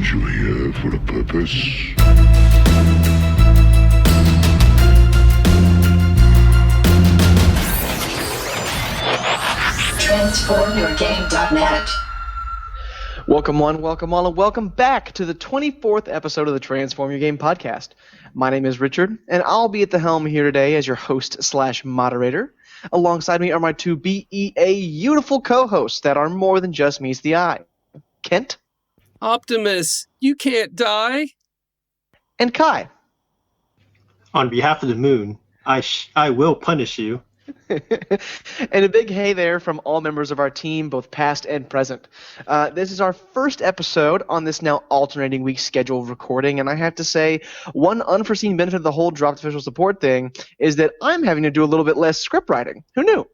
brought you here for a purpose. TransformYourGame.net. Welcome one, welcome all, and welcome back to the 24th episode of the Transform Your Game podcast. My name is Richard, and I'll be at the helm here today as your host/moderator. Alongside me are my two beautiful co-hosts that are more than just meets the eye. Kent. Optimus, you can't die. And Kai. On behalf of the moon, I will punish you. And a big hey there from all members of our team, both past and present. This is our first episode on this now alternating week schedule of recording, and I have to say, one unforeseen benefit of the whole dropped official support thing is that I'm having to do a little bit less script writing. Who knew?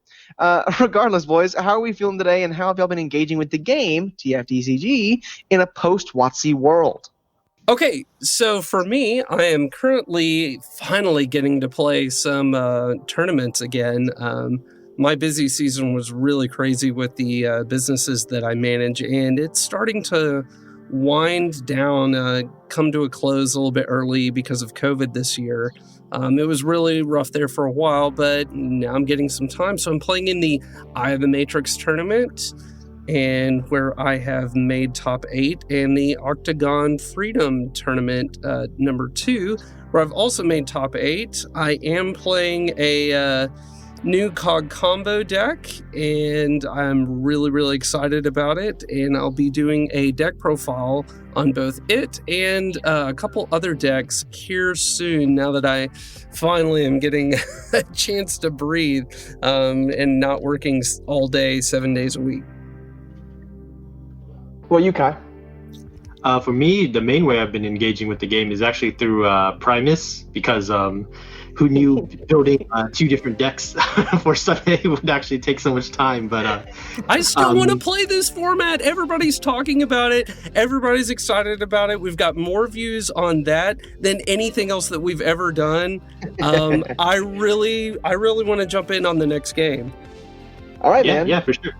Regardless, boys, how are we feeling today, and how have y'all been engaging with the game, TFTCG, in a post-WotC world? Okay, so for me, I am currently finally getting to play some tournaments again. My busy season was really crazy with the businesses that I manage, and it's starting to wind down, come to a close a little bit early because of COVID this year. It was really rough there for a while, but now I'm getting some time. So I'm playing in the Eye of the Matrix tournament, and where I have made top 8, and the Octagon Freedom Tournament number 2, where I've also made top 8. I am playing a new COG combo deck, and I'm really excited about it, and I'll be doing a deck profile on both it and a couple other decks here soon, now that I finally am getting a chance to breathe and not working all day, 7 days a week. Well, you, Kai. For me, the main way I've been engaging with the game is actually through Primus, because who knew building 2 different decks for Sunday would actually take so much time? But I still want to play this format. Everybody's talking about it. Everybody's excited about it. We've got more views on that than anything else that we've ever done. I really want to jump in on the next game. All right, yeah, man. Yeah, for sure.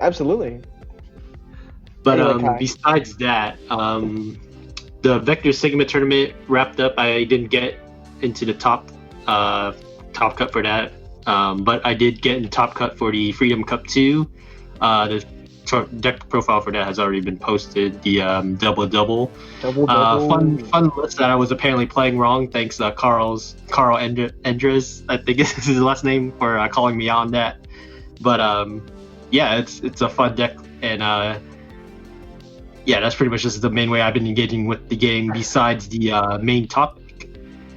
Absolutely. But Anyway, besides that, the Vector Sigma tournament wrapped up. I didn't get into the top cut for that, but I did get in the top cut for the Freedom Cup 2. The deck profile for that has already been posted. The double. Fun list that I was apparently playing wrong. Thanks, Carl Endres, I think is his last name, for calling me on that. But yeah, it's a fun deck, and yeah, that's pretty much just the main way I've been engaging with the game, besides the main topic.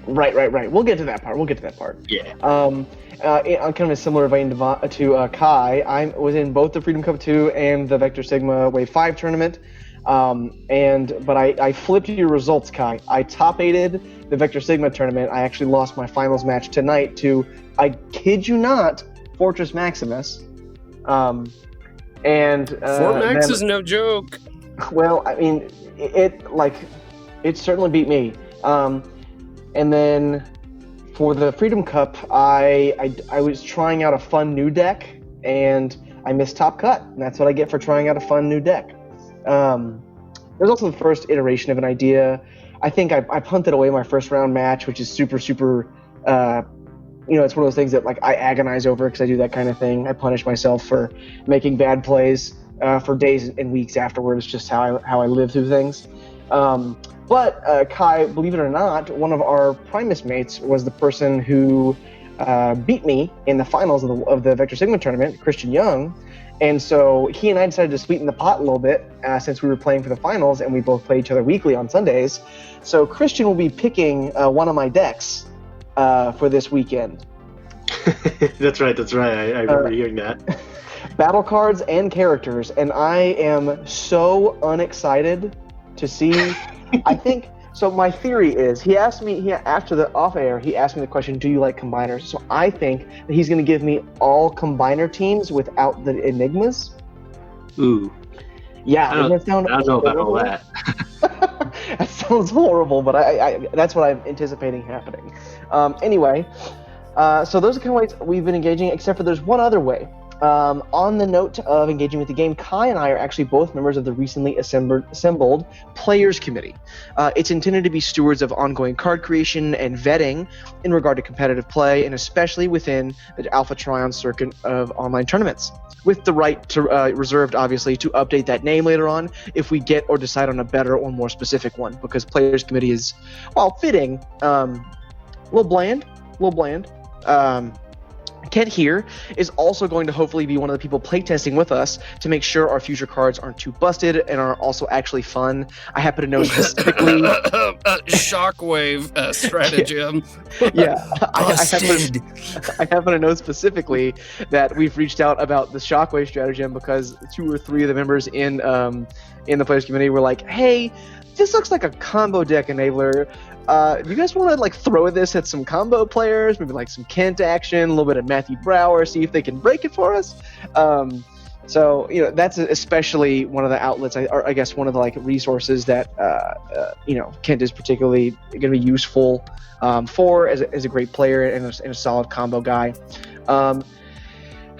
Right. We'll get to that part. Yeah. On kind of a similar vein to Kai, I was in both the Freedom Cup 2 and the Vector Sigma Wave 5 tournament. But I flipped your results, Kai. I top 8'd the Vector Sigma tournament. I actually lost my finals match tonight to, I kid you not, Fortress Maximus. Fort Max is no joke. Well, I mean, it certainly beat me. And then for the Freedom Cup, I was trying out a fun new deck, and I missed top cut. And that's what I get for trying out a fun new deck. There's also the first iteration of an idea. I think I punted away my first round match, which is super, it's one of those things that I agonize over because I do that kind of thing. I punish myself for making bad plays for days and weeks afterwards. Just how I live through things. But Kai, believe it or not, one of our Primus mates was the person who beat me in the finals of the Vector Sigma tournament, Christian Young. And so he and I decided to sweeten the pot a little bit since we were playing for the finals, and we both play each other weekly on Sundays. So Christian will be picking one of my decks for this weekend. That's right. I remember hearing that. Battle cards and characters, and I am so unexcited to see. I think so. My theory is he asked me after the off air. He asked me the question, "Do you like combiners?" So I think that he's going to give me all combiner teams without the enigmas. Ooh. Yeah, I don't know about all that. That sounds horrible, but I that's what I'm anticipating happening. Anyway, so those are kind of ways we've been engaging. Except for there's one other way. On the note of engaging with the game, Kai and I are actually both members of the recently assembled Players Committee. It's intended to be stewards of ongoing card creation and vetting in regard to competitive play, and especially within the Alpha Trion circuit of online tournaments, with the right to reserved, obviously, to update that name later on if we get or decide on a better or more specific one, because Players Committee is, while fitting, a little bland. Kent here is also going to hopefully be one of the people playtesting with us to make sure our future cards aren't too busted and are also actually fun. I happen to know specifically... Shockwave stratagem. Yeah, I happen to know specifically that we've reached out about the Shockwave stratagem because 2 or 3 of the members in the Players Committee were like, hey, this looks like a combo deck enabler. Do you guys want to like throw this at some combo players, maybe like some Kent action, a little bit of Matthew Brower, see if they can break it for us? So that's especially one of the outlets, or I guess one of the like resources that Kent is particularly going to be useful for as a great player and a solid combo guy.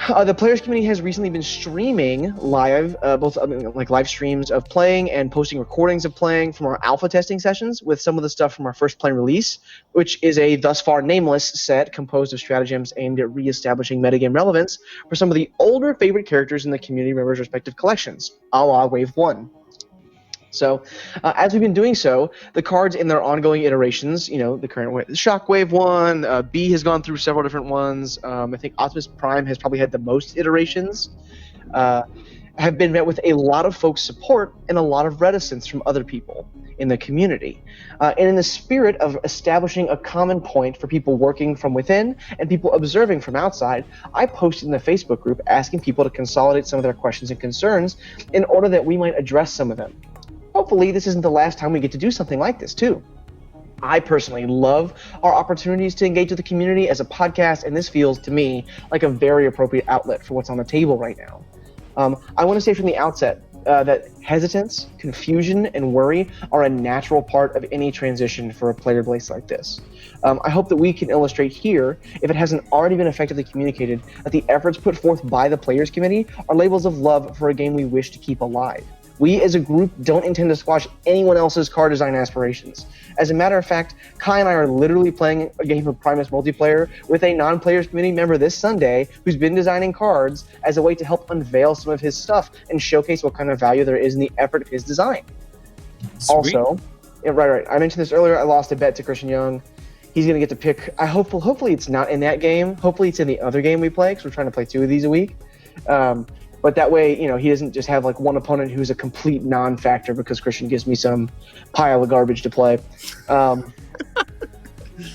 The Players Committee has recently been streaming live, live streams of playing and posting recordings of playing from our alpha testing sessions with some of the stuff from our first play release, which is a thus far nameless set composed of stratagems aimed at reestablishing metagame relevance for some of the older favorite characters in the community members' respective collections, a la Wave 1. So, as we've been doing so, the cards in their ongoing iterations, the current way, the Shockwave one, B has gone through several different ones. I think Optimus Prime has probably had the most iterations. Have been met with a lot of folks' support and a lot of reticence from other people in the community. And in the spirit of establishing a common point for people working from within and people observing from outside, I posted in the Facebook group asking people to consolidate some of their questions and concerns in order that we might address some of them. Hopefully, this isn't the last time we get to do something like this, too. I personally love our opportunities to engage with the community as a podcast, and this feels, to me, like a very appropriate outlet for what's on the table right now. I want to say from the outset that hesitance, confusion, and worry are a natural part of any transition for a player base like this. I hope that we can illustrate here, if it hasn't already been effectively communicated, that the efforts put forth by the Players Committee are labels of love for a game we wish to keep alive. We as a group don't intend to squash anyone else's card design aspirations. As a matter of fact, Kai and I are literally playing a game of Primus multiplayer with a non-Players Committee member this Sunday who's been designing cards as a way to help unveil some of his stuff and showcase what kind of value there is in the effort of his design. Sweet. Also, right. I mentioned this earlier. I lost a bet to Christian Young. He's going to get to pick. Hopefully it's not in that game. Hopefully it's in the other game we play, because we're trying to play 2 of these a week. But that way, he doesn't just have like one opponent who's a complete non-factor because Christian gives me some pile of garbage to play.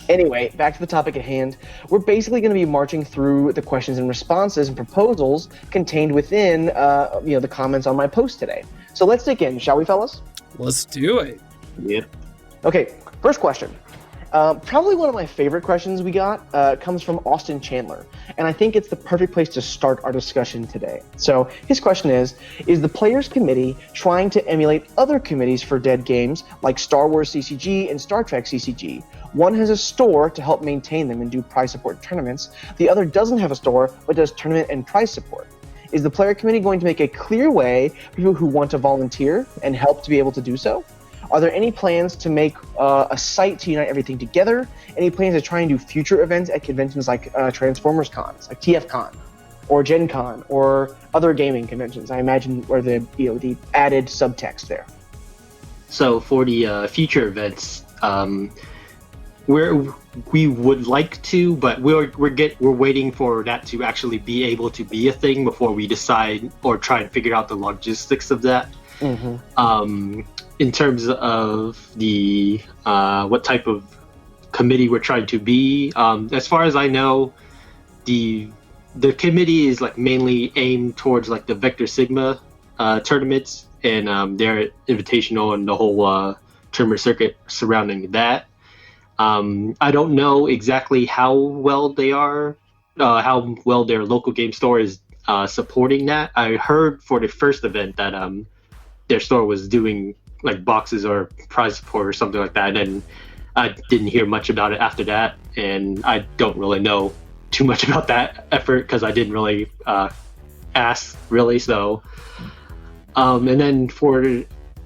Anyway, back to the topic at hand. We're basically going to be marching through the questions and responses and proposals contained within, the comments on my post today. So let's dig in, shall we, fellas? Let's do it. Yep. Okay, first question. Probably one of my favorite questions we got comes from Austin Chandler, and I think it's the perfect place to start our discussion today. So his question is the Players Committee trying to emulate other committees for dead games like Star Wars CCG and Star Trek CCG? One has a store to help maintain them and do prize support tournaments. The other doesn't have a store but does tournament and prize support. Is the Player Committee going to make a clear way for people who want to volunteer and help to be able to do so? Are there any plans to make a site to unite everything together? Any plans to try and do future events at conventions like Transformers cons, like TFCon, or Gen Con, or other gaming conventions? I imagine where the added subtext there. So for the future events, we would like to, but we're waiting for that to actually be able to be a thing before we decide or try and figure out the logistics of that. Mm-hmm. In terms of the what type of committee we're trying to be, as far as I know, the committee is like mainly aimed towards like the Vector Sigma tournaments and their invitational and the whole tournament circuit surrounding that. I don't know exactly how well they are, how well their local game store is supporting that. I heard for the first event that their store was doing like boxes or prize support or something like that, and I didn't hear much about it after that, and I don't really know too much about that effort because I didn't really ask, really. So, and then for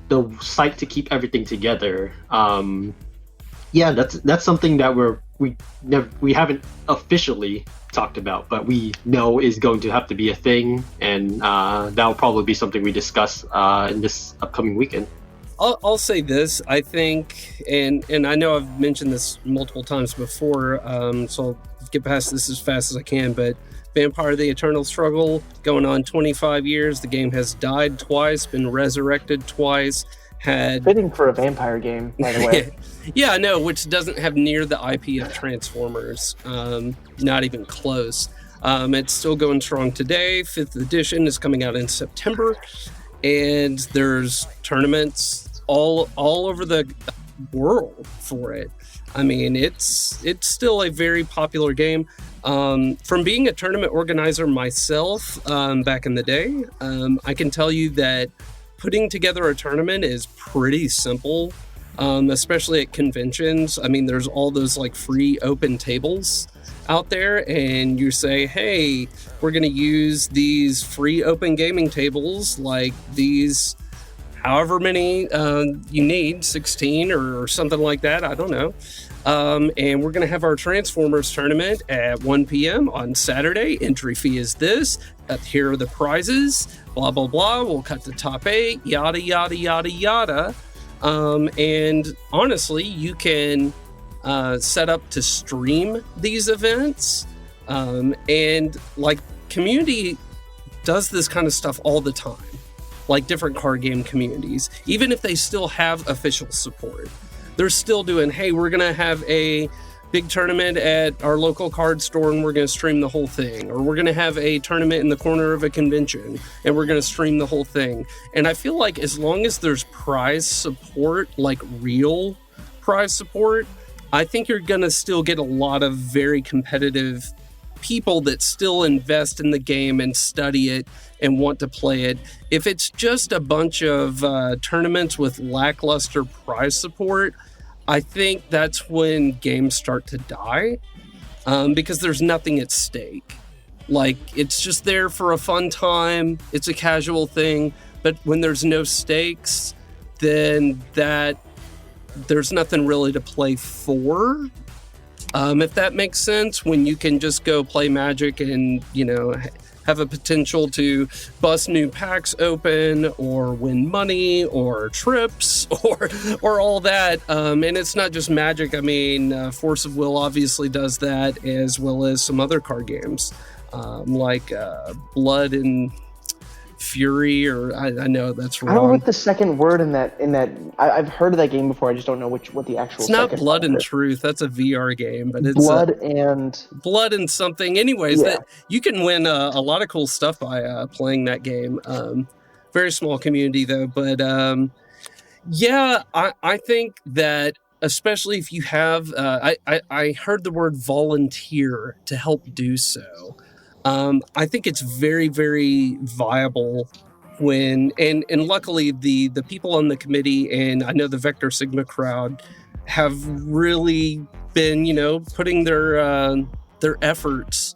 the site to keep everything together, yeah, that's something that we haven't officially talked about, but we know is going to have to be a thing, and that'll probably be something we discuss in this upcoming weekend. I'll say this, I think, and I know I've mentioned this multiple times before, so I'll get past this as fast as I can, but Vampire: The Eternal Struggle, going on 25 years. The game has died twice, been resurrected twice, had... Fitting for a vampire game, by the way. Yeah, I know, which doesn't have near the IP of Transformers, not even close. It's still going strong today. 5th edition is coming out in September, and there's tournaments all over the world for it. I mean, it's still a very popular game. From being a tournament organizer myself back in the day, I can tell you that putting together a tournament is pretty simple, especially at conventions. I mean, there's all those like free open tables out there, and you say, hey, we're going to use these free open gaming tables, like these however many you need, 16 or something like that, I don't know. And we're going to have our Transformers tournament at 1 p.m. on Saturday. Entry fee is this. Here are the prizes, blah, blah, blah. We'll cut the top 8, yada, yada, yada, yada. And honestly, you can set up to stream these events. And like, community does this kind of stuff all the time, like different card game communities, even if they still have official support. They're still doing, hey, we're going to have a big tournament at our local card store and we're going to stream the whole thing. Or we're going to have a tournament in the corner of a convention and we're going to stream the whole thing. And I feel like as long as there's prize support, like real prize support, I think you're going to still get a lot of very competitive people that still invest in the game and study it and want to play it. If it's just a bunch of tournaments with lackluster prize support, I think that's when games start to die, because there's nothing at stake. Like, it's just there for a fun time, it's a casual thing, but when there's no stakes, then there's nothing really to play for. If that makes sense, when you can just go play Magic and, you know, have a potential to bust new packs open or win money or trips or all that. And it's not just Magic. I mean, Force of Will obviously does that, as well as some other card games, like Blood and Fury, or I know that's wrong. I don't know what the second word in that. I've heard of that game before. I just don't know what the actual. It's not Blood and Truth. That's a VR game, but it's Blood and something. Anyways, yeah. That you can win a lot of cool stuff by playing that game. Very small community though, but yeah, I think that especially if you have, I heard the word volunteer to help do so. I think it's very, very viable when, and luckily the people on the committee, and I know the Vector Sigma crowd, have really been, you know, putting their efforts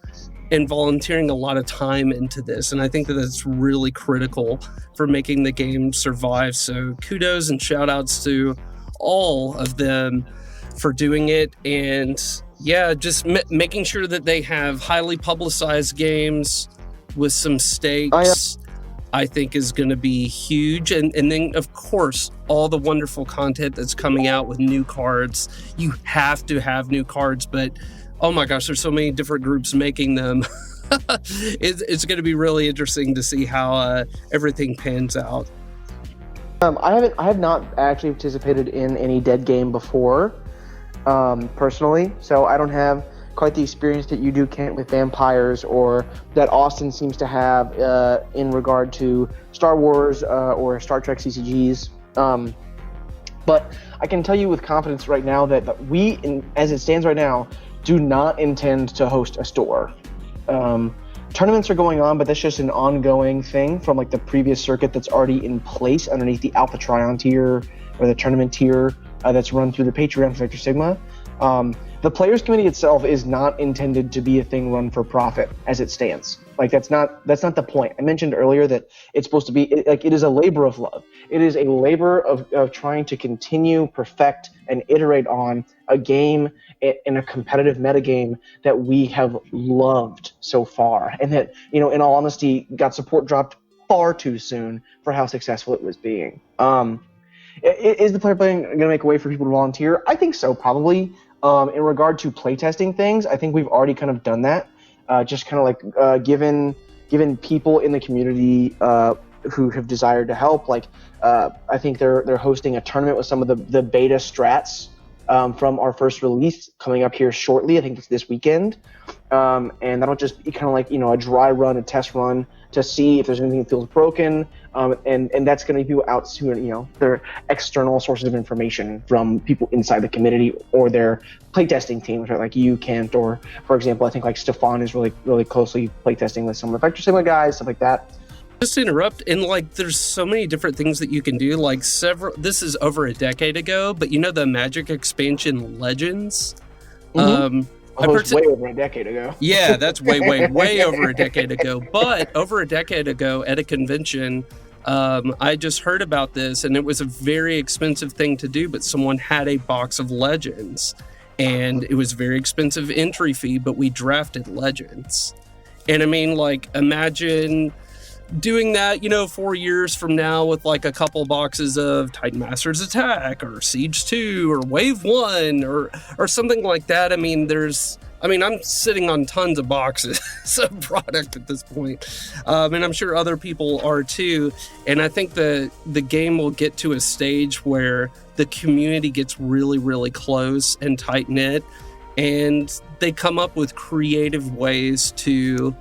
and volunteering a lot of time into this. And I think that that's really critical for making the game survive. So kudos and shout outs to all of them for doing it. And yeah, just making sure that they have highly publicized games with some stakes, I think is going to be huge. And then, of course, all the wonderful content that's coming out with new cards. You have to have new cards, but oh my gosh, there's so many different groups making them. It's going to be really interesting to see how everything pans out. I have not actually participated in any dead game before. Personally, so I don't have quite the experience that you do, Kent, with vampires, or that Austin seems to have in regard to Star Wars or Star Trek CCGs. But I can tell you with confidence right now that we, as it stands right now, do not intend to host a store. Tournaments are going on, but that's just an ongoing thing from like the previous circuit that's already in place underneath the Alpha Trion tier or the tournament tier that's run through the Patreon for Vector Sigma. The players committee itself is not intended to be a thing run for profit as it stands. Like that's not the point. I mentioned earlier that it's supposed to be like it is a labor of love. It is a labor of trying to continue, perfect, and iterate on a game in a competitive metagame that we have loved so far, and that, in all honesty, got support dropped far too soon for how successful it was being. Is the player going to make a way for people to volunteer? I think so, probably. In regard to playtesting things, I think we've already kind of done that. Just kind of like given people in the community who have desired to help. Like I think they're hosting a tournament with some of the beta strats from our first release coming up here shortly. I think it's this weekend, and that'll just be kind of like a dry run, a test run to see if there's anything that feels broken, and that's going to be out soon. Their external sources of information from people inside the community or their playtesting teams, right? Like you, Kent, or for example, I think like Stefan is really really closely playtesting with some of the Vector Sigma guys, stuff like that. Just to interrupt, and like there's so many different things that you can do. Like this is over a decade ago, but the Magic expansion Legends. Way over a decade ago. Yeah, that's way over a decade ago. But over a decade ago at a convention, I just heard about this, and it was a very expensive thing to do, but someone had a box of Legends, and it was a very expensive entry fee, but we drafted Legends. And I mean, like, imagine doing that, 4 years from now with like a couple boxes of Titan Master's Attack or Siege 2 or Wave 1 or something like that. I mean, I'm sitting on tons of boxes of product at this point. And I'm sure other people are too. And I think the game will get to a stage where the community gets really, really close and tight-knit, and they come up with creative ways to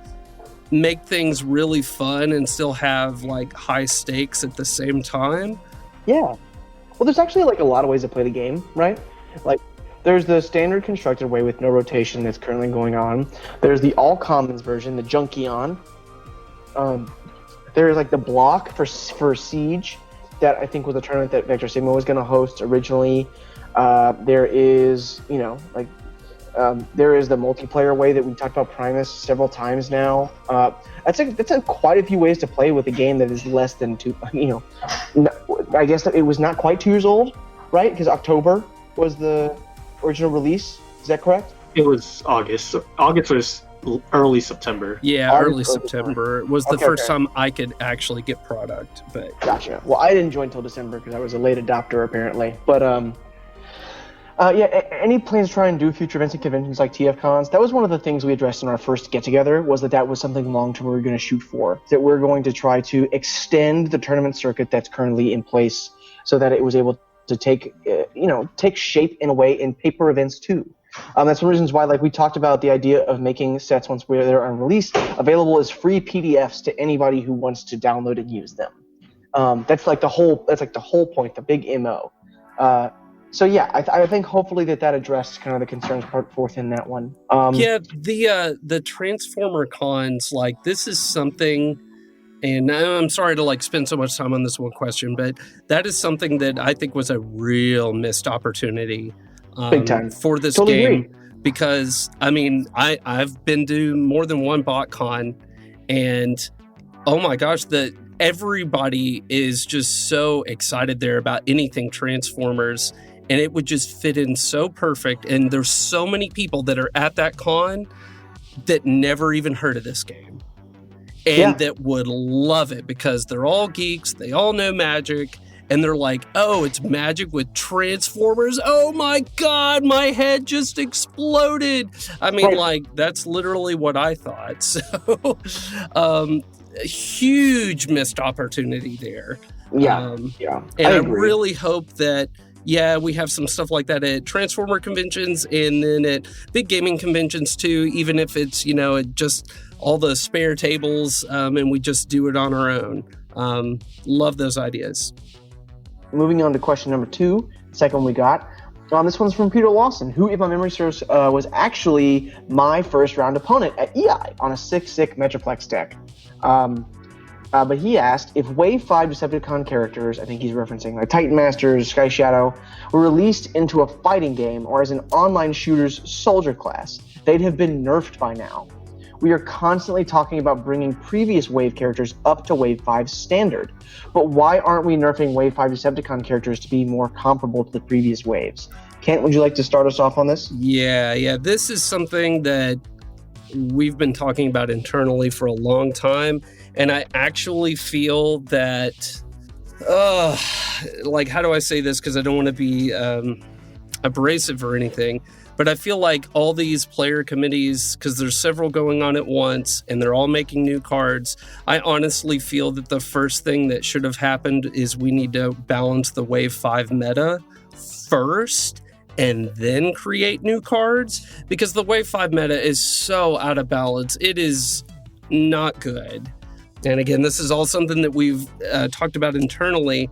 make things really fun and still have like high stakes at the same time. Yeah. Well, there's actually like a lot of ways to play the game, right? Like there's the standard constructed way with no rotation that's currently going on. There's the all commons version, the Junkion. There's like the block for Siege that I think was a tournament that Vector Sigma was going to host originally. There is, there is the multiplayer way that we talked about Primus several times now. That's quite a few ways to play with a game that is less than I guess that it was not quite 2 years old, right? Because October was the original release. Is that correct? It was August. August was early September. Yeah, early September. It was the first time I could actually get product. But gotcha. Well, I didn't join until December because I was a late adopter apparently. But any plans to try and do future events and conventions like TFCons? That was one of the things we addressed in our first get-together, was that was something long-term we were going to shoot for, that we're going to try to extend the tournament circuit that's currently in place so that it was able to take shape in a way in paper events too. That's one of the reasons why, like, we talked about the idea of making sets once they're on release available as free PDFs to anybody who wants to download and use them. That's the whole point, the big MO. So yeah, I think hopefully that addressed kind of the concerns part forth in that one. The Transformer cons, like, this is something, and I'm sorry to like spend so much time on this one question, but that is something that I think was a real missed opportunity. Big time. For this totally game. Agree. Because I mean, I've been to more than one bot con, and oh my gosh, everybody is just so excited there about anything Transformers. And it would just fit in so perfect. And there's so many people that are at that con that never even heard of this game. And that would love it because they're all geeks. They all know Magic. And they're like, oh, it's Magic with Transformers. Oh my God, my head just exploded. I mean, like, that's literally what I thought. So, a huge missed opportunity there. And I really hope that, we have some stuff like that at Transformer conventions and then at big gaming conventions too, even if it's, just all the spare tables and we just do it on our own. Love those ideas. Moving on to question number 2, the second one we got. This one's from Peter Lawson, who, if my memory serves, was actually my first round opponent at EI on a 6-6 Metroplex deck. But he asked if Wave 5 Decepticon characters, I think he's referencing like Titan Masters, Sky Shadow, were released into a fighting game or as an online shooter's soldier class, they'd have been nerfed by now. We are constantly talking about bringing previous Wave characters up to Wave 5 standard. But why aren't we nerfing Wave 5 Decepticon characters to be more comparable to the previous waves? Kent, would you like to start us off on this? Yeah. This is something that we've been talking about internally for a long time. And I actually feel that, how do I say this? Because I don't want to be abrasive or anything. But I feel like all these player committees, because there's several going on at once, and they're all making new cards, I honestly feel that the first thing that should have happened is we need to balance the Wave 5 meta first, and then create new cards, because the Wave 5 meta is so out of balance. It is not good. And again, this is all something that we've talked about internally.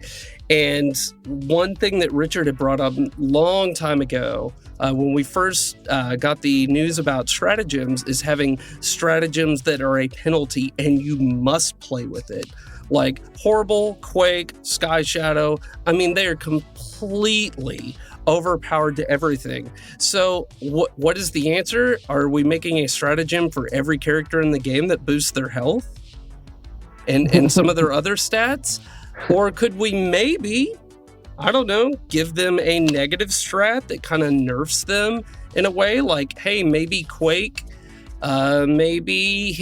And one thing that Richard had brought up a long time ago, when we first got the news about stratagems, is having stratagems that are a penalty and you must play with it. Like Horrible, Quake, Sky Shadow. I mean, they are completely overpowered to everything. So what is the answer? Are we making a stratagem for every character in the game that boosts their health and some of their other stats? Or could we maybe, I don't know, give them a negative strat that kind of nerfs them in a way? Like, hey, maybe Quake, maybe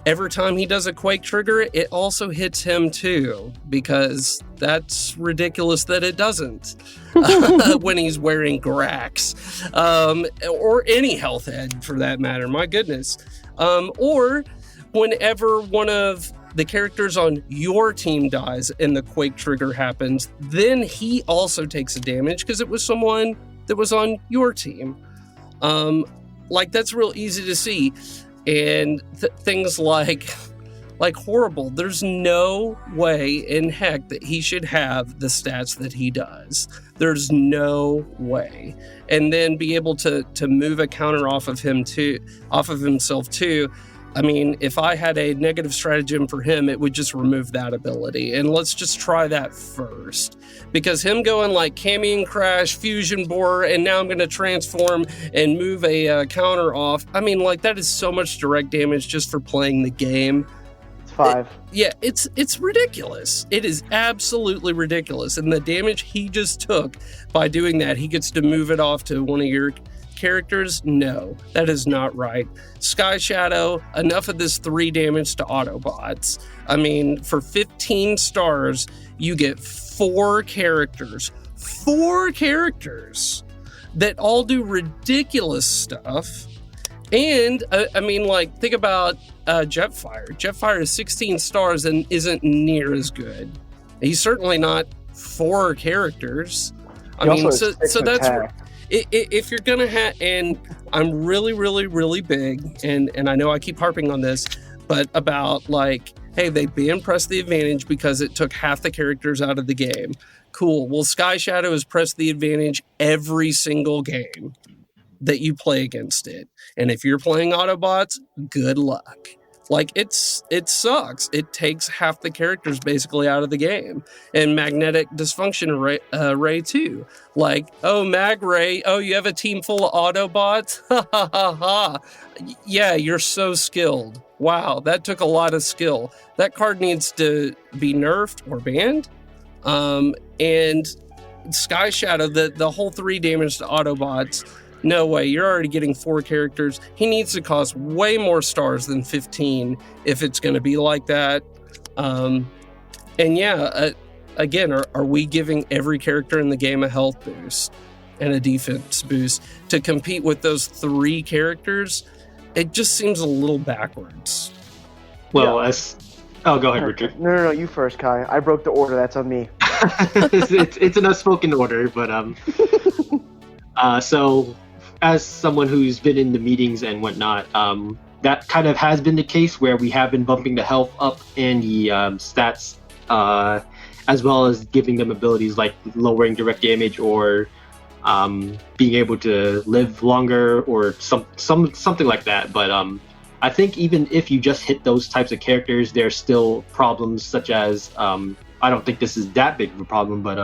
every time he does a Quake trigger, it also hits him too, because that's ridiculous that it doesn't when he's wearing Grax, or any health head for that matter, my goodness. Or whenever one of the characters on your team dies and the Quake trigger happens, then he also takes a damage because it was someone that was on your team. That's real easy to see. And things like Horrible, there's no way in heck that he should have the stats that he does. There's no way. And then be able to move a counter off of himself too. I mean, if I had a negative stratagem for him, it would just remove that ability. And let's just try that first. Because him going like Cammy Crash, Fusion Borer, and now I'm going to transform and move a counter off. I mean, that is so much direct damage just for playing the game. It's 5. It's ridiculous. It is absolutely ridiculous. And the damage he just took by doing that, he gets to move it off to one of your characters? No, that is not right. Sky Shadow, enough of this 3 damage to Autobots. I mean, for 15 stars, you get 4 characters that all do ridiculous stuff. And think about Jetfire. Jetfire is 16 stars and isn't near as good. He's certainly not 4 characters. So that's if you're gonna have, and I'm really, really, really big, and I know I keep harping on this, but about hey, they banned Press the Advantage because it took half the characters out of the game. Cool. Well, Sky Shadow has pressed the advantage every single game that you play against it. And if you're playing Autobots, good luck. It sucks. It takes half the characters basically out of the game. And Magnetic Dysfunction Ray too. Mag Ray, you have a team full of Autobots? Ha ha ha ha. Yeah, you're so skilled. Wow, that took a lot of skill. That card needs to be nerfed or banned. And Sky Shadow, the whole 3 damage to Autobots, no way, you're already getting 4 characters. He needs to cost way more stars than 15 if it's going to be like that. Again, are we giving every character in the game a health boost and a defense boost to compete with those 3 characters? It just seems a little backwards. Well, go ahead, Richard. No, you first, Kai. I broke the order. That's on me. it's an unspoken order, but so as someone who's been in the meetings and whatnot, that kind of has been the case where we have been bumping the health up and the stats, as well as giving them abilities like lowering direct damage or being able to live longer or something like that. But I think even if you just hit those types of characters, there's still problems such as I don't think this is that big of a problem, but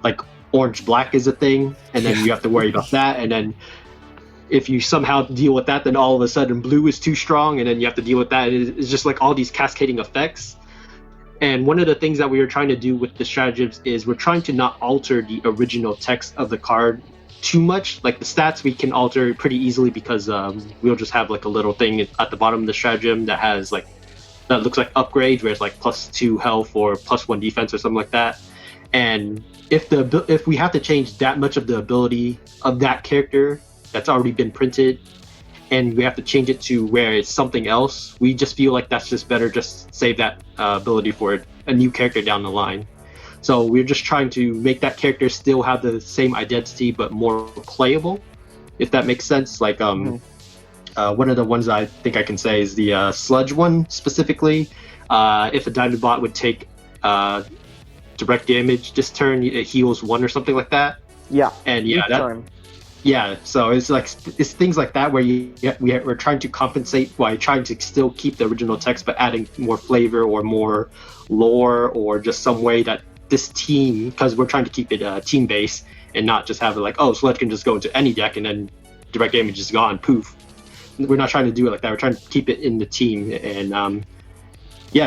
like orange black is a thing, and then you have to worry about that, and then if you somehow deal with that, then all of a sudden blue is too strong, and then you have to deal with that. It's just like all these cascading effects. And one of the things that we were trying to do with the stratagems is we're trying to not alter the original text of the card too much. Like the stats we can alter pretty easily because we'll just have like a little thing at the bottom of the stratagem that has like, that looks like upgrades where it's like +2 health or +1 defense or something like that. And if we have to change that much of the ability of that character that's already been printed, and we have to change it to where it's something else, we just feel like that's just better just save that ability for a new character down the line. So we're just trying to make that character still have the same identity but more playable, if that makes sense. Like one of the ones I think I can say is the sludge one specifically. If a diamond bot would take direct damage this turn, it heals 1 or something like that. Yeah. And yeah, so it's things like that where we're trying to compensate while trying to still keep the original text, but adding more flavor or more lore or just some way that this team, because we're trying to keep it team based and not just have it like, oh, Sludge can just go into any deck and then direct damage is gone, poof. We're not trying to do it like that. We're trying to keep it in the team and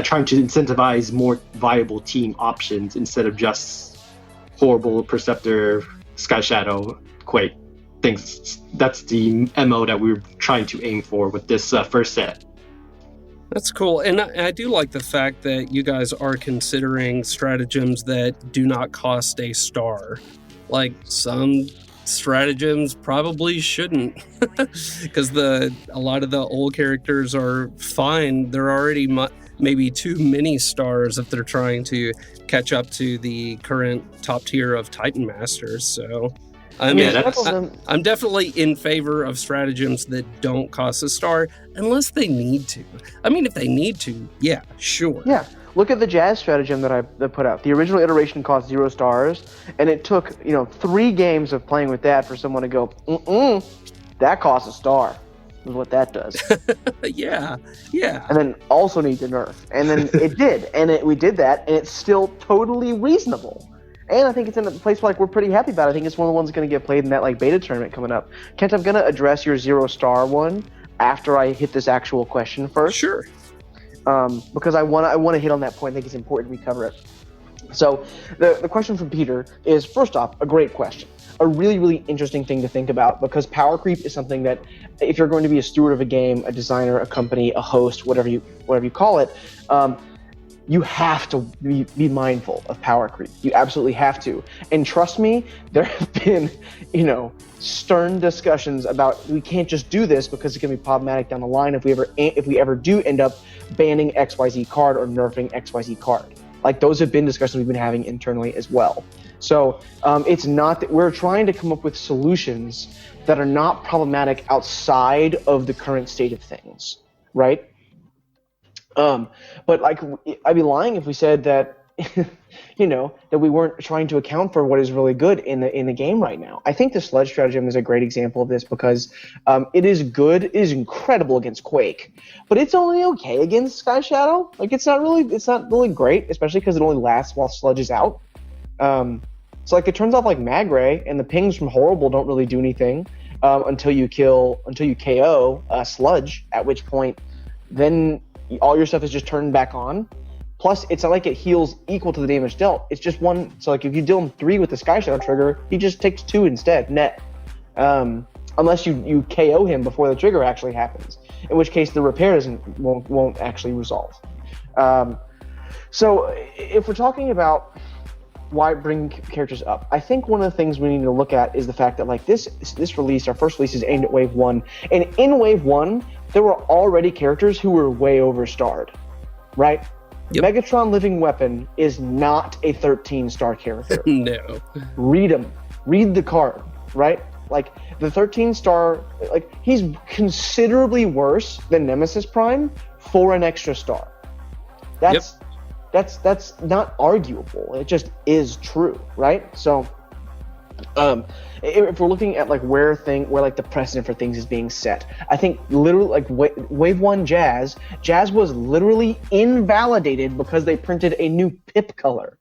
trying to incentivize more viable team options instead of just horrible Perceptor, Sky Shadow, Quake things. That's the MO that we're trying to aim for with this first set. That's cool. And I do like the fact that you guys are considering stratagems that do not cost a star. Like some stratagems probably shouldn't, because a lot of the old characters are fine. They're already maybe too many stars if they're trying to catch up to the current top tier of Titan Masters. So I'm definitely in favor of stratagems that don't cost a star unless they need to. I mean, if they need to, yeah, sure. Yeah. Look at the Jazz stratagem that I put out. The original iteration cost 0 stars, and it took 3 games of playing with that for someone to go, that costs a star. Is what that does. yeah. And then also need to nerf, and then it did, and we did that, and it's still totally reasonable. And I think it's in a place where we're pretty happy about it. I think it's one of the ones going to get played in that beta tournament coming up. Kent, I'm going to address your 0 star one after I hit this actual question first. Sure. Because I want to hit on that point. I think it's important we cover it. So the question from Peter is, first off, a great question. A really, really interesting thing to think about, because power creep is something that if you're going to be a steward of a game, a designer, a company, a host, whatever you call it, you have to be mindful of power creep. You absolutely have to. And trust me, there have been, stern discussions about we can't just do this because it can be problematic down the line if we ever do end up banning XYZ card or nerfing XYZ card. Like those have been discussions we've been having internally as well. So it's not that we're trying to come up with solutions that are not problematic outside of the current state of things, right? But I'd be lying if we said that, that we weren't trying to account for what is really good in the game right now. I think the Sludge stratagem is a great example of this because it is good, it is incredible against Quake, but it's only okay against Sky Shadow. It's not really great, especially because it only lasts while Sludge is out. So it turns off like Mag Ray, and the pings from Horrible don't really do anything until you KO Sludge, at which point then all your stuff is just turned back on. Plus, it's not like it heals equal to the damage dealt. It's just 1. So if you deal him 3 with the Sky Shadow trigger, he just takes 2 instead, net. Unless you KO him before the trigger actually happens, in which case the repair won't actually resolve. So if we're talking about why bring characters up, I think one of the things we need to look at is the fact that this release, our first release, is aimed at Wave 1, and in Wave 1 there were already characters who were way overstarred, right? Yep. Megatron Living Weapon is not a 13-star character. No. Read him. Read the card, right? The 13-star, he's considerably worse than Nemesis Prime for an extra star. That's not arguable. It just is true, right? So If we're looking at like where like the precedent for things is being set, I think literally like Wave 1 Jazz was literally invalidated because they printed a new pip color.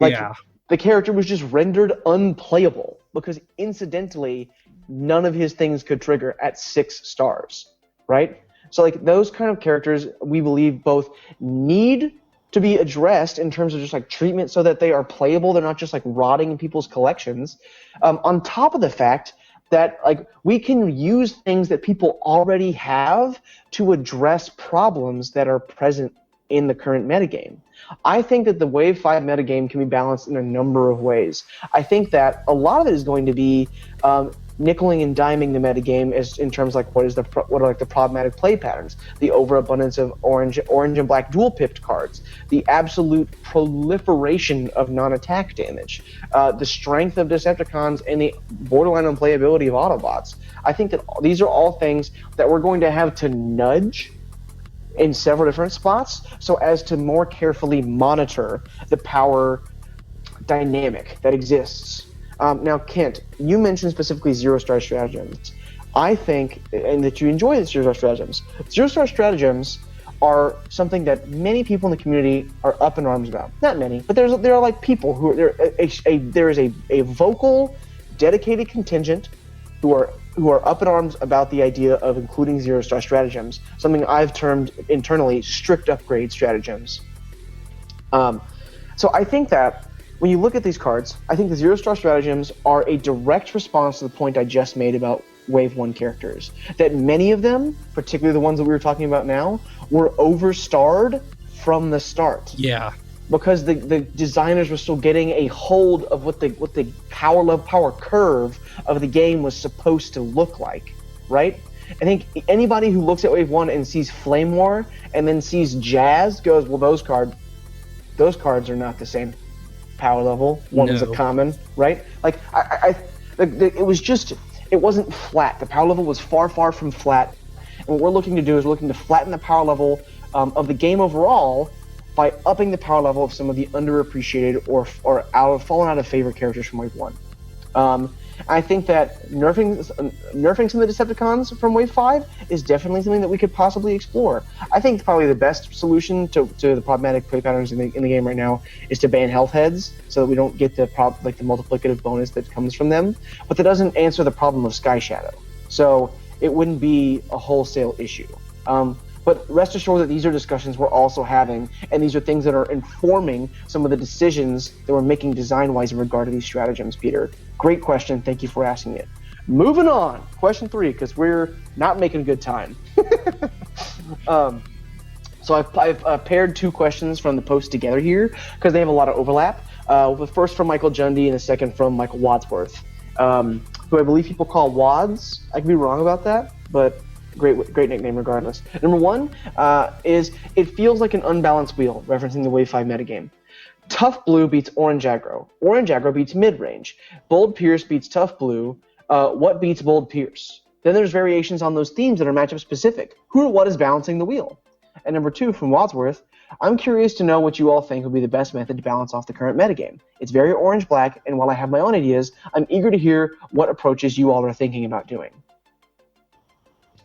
Like, yeah. the character was just rendered unplayable because incidentally, none of his things could trigger at 6 stars, right? So like those kind of characters, we believe both need to be addressed in terms of just like treatment so that they are playable. They're not just like rotting in people's collections. On top of the fact that like we can use things that people already have to address problems that are present in the current metagame. I think that the Wave 5 metagame can be balanced in a number of ways. I think that a lot of it is going to be nickeling and diming the metagame as in terms like what are like the problematic play patterns, the overabundance of orange and black dual pipped cards, the absolute proliferation of non-attack damage, the strength of Decepticons, and the borderline unplayability of Autobots. I think that these are all things that we're going to have to nudge in several different spots so as to more carefully monitor the power dynamic that exists. Now, Kent, you mentioned specifically zero-star stratagems. I think, and that you enjoy the zero-star stratagems. Zero-star stratagems are something that many people in the community are up in arms about. Not many, but there are like people who there is a vocal, dedicated contingent who are up in arms about the idea of including zero-star stratagems, something I've termed internally strict upgrade stratagems. So I think that when you look at these cards, I think the zero-star stratagems are a direct response to the point I just made about Wave 1 characters. That many of them, particularly the ones that we were talking about now, were overstarred from the start. Yeah. Because the designers were still getting a hold of what the power curve of the game was supposed to look like, right? I think anybody who looks at Wave 1 and sees Flame War and then sees Jazz goes, well, those cards are not the same power level. One is a common, right? Like it wasn't flat. The power level was far from flat. And what we're looking to do is we're looking to flatten the power level of the game overall by upping the power level of some of the underappreciated or fallen out of favor characters from Wave 1. I think that nerfing some of the Decepticons from Wave 5 is definitely something that we could possibly explore. I think probably the best solution to the problematic play patterns in the game right now is to ban health heads so that we don't get the multiplicative bonus that comes from them. But that doesn't answer the problem of Sky Shadow. So it wouldn't be a wholesale issue. But rest assured that these are discussions we're also having, and these are things that are informing some of the decisions that we're making design-wise in regard to these stratagems, Peter. Great question. Thank you for asking it. Moving on. Question 3, because we're not making good time. So I've paired 2 questions from the post together here because they have a lot of overlap. The first from Michael Jundy and the second from Michael Wadsworth, who I believe people call Wads. I could be wrong about that, but great nickname regardless. Number 1 is it feels like an unbalanced wheel, referencing the Wave 5 metagame. Tough Blue beats Orange Aggro. Orange Aggro beats Mid-Range. Bold Pierce beats Tough Blue. What beats Bold Pierce? Then there's variations on those themes that are matchup specific. Who or what is balancing the wheel? And number 2 from Wadsworth, I'm curious to know what you all think would be the best method to balance off the current metagame. It's very orange-black, and while I have my own ideas, I'm eager to hear what approaches you all are thinking about doing.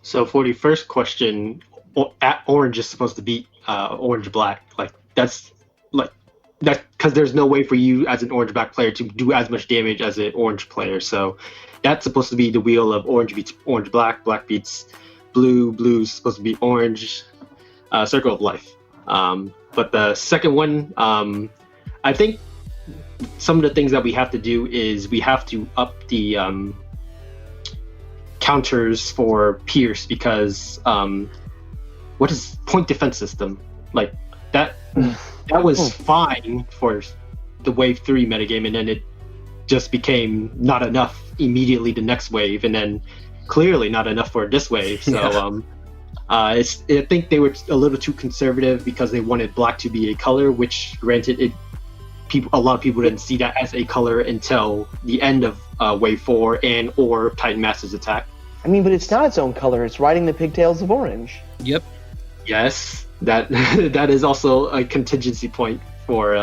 So for the first question, orange is supposed to beat orange-black. That's because there's no way for you as an orange-black player to do as much damage as an orange player. So that's supposed to be the wheel of orange beats orange-black, black beats blue, blue's supposed to be orange, circle of life. But the second one, I think some of the things that we have to do is we have to up the counters for Pierce because what is point defense system? Like that was fine for the Wave 3 metagame, and then it just became not enough immediately the next wave, and then clearly not enough for this wave. So I think they were a little too conservative because they wanted black to be a color, which granted a lot of people didn't see that as a color until the end of Wave 4 and or Titan Master's attack. I mean, but it's not its own color. It's riding the pigtails of orange. Yep. Yes, that is also a contingency point for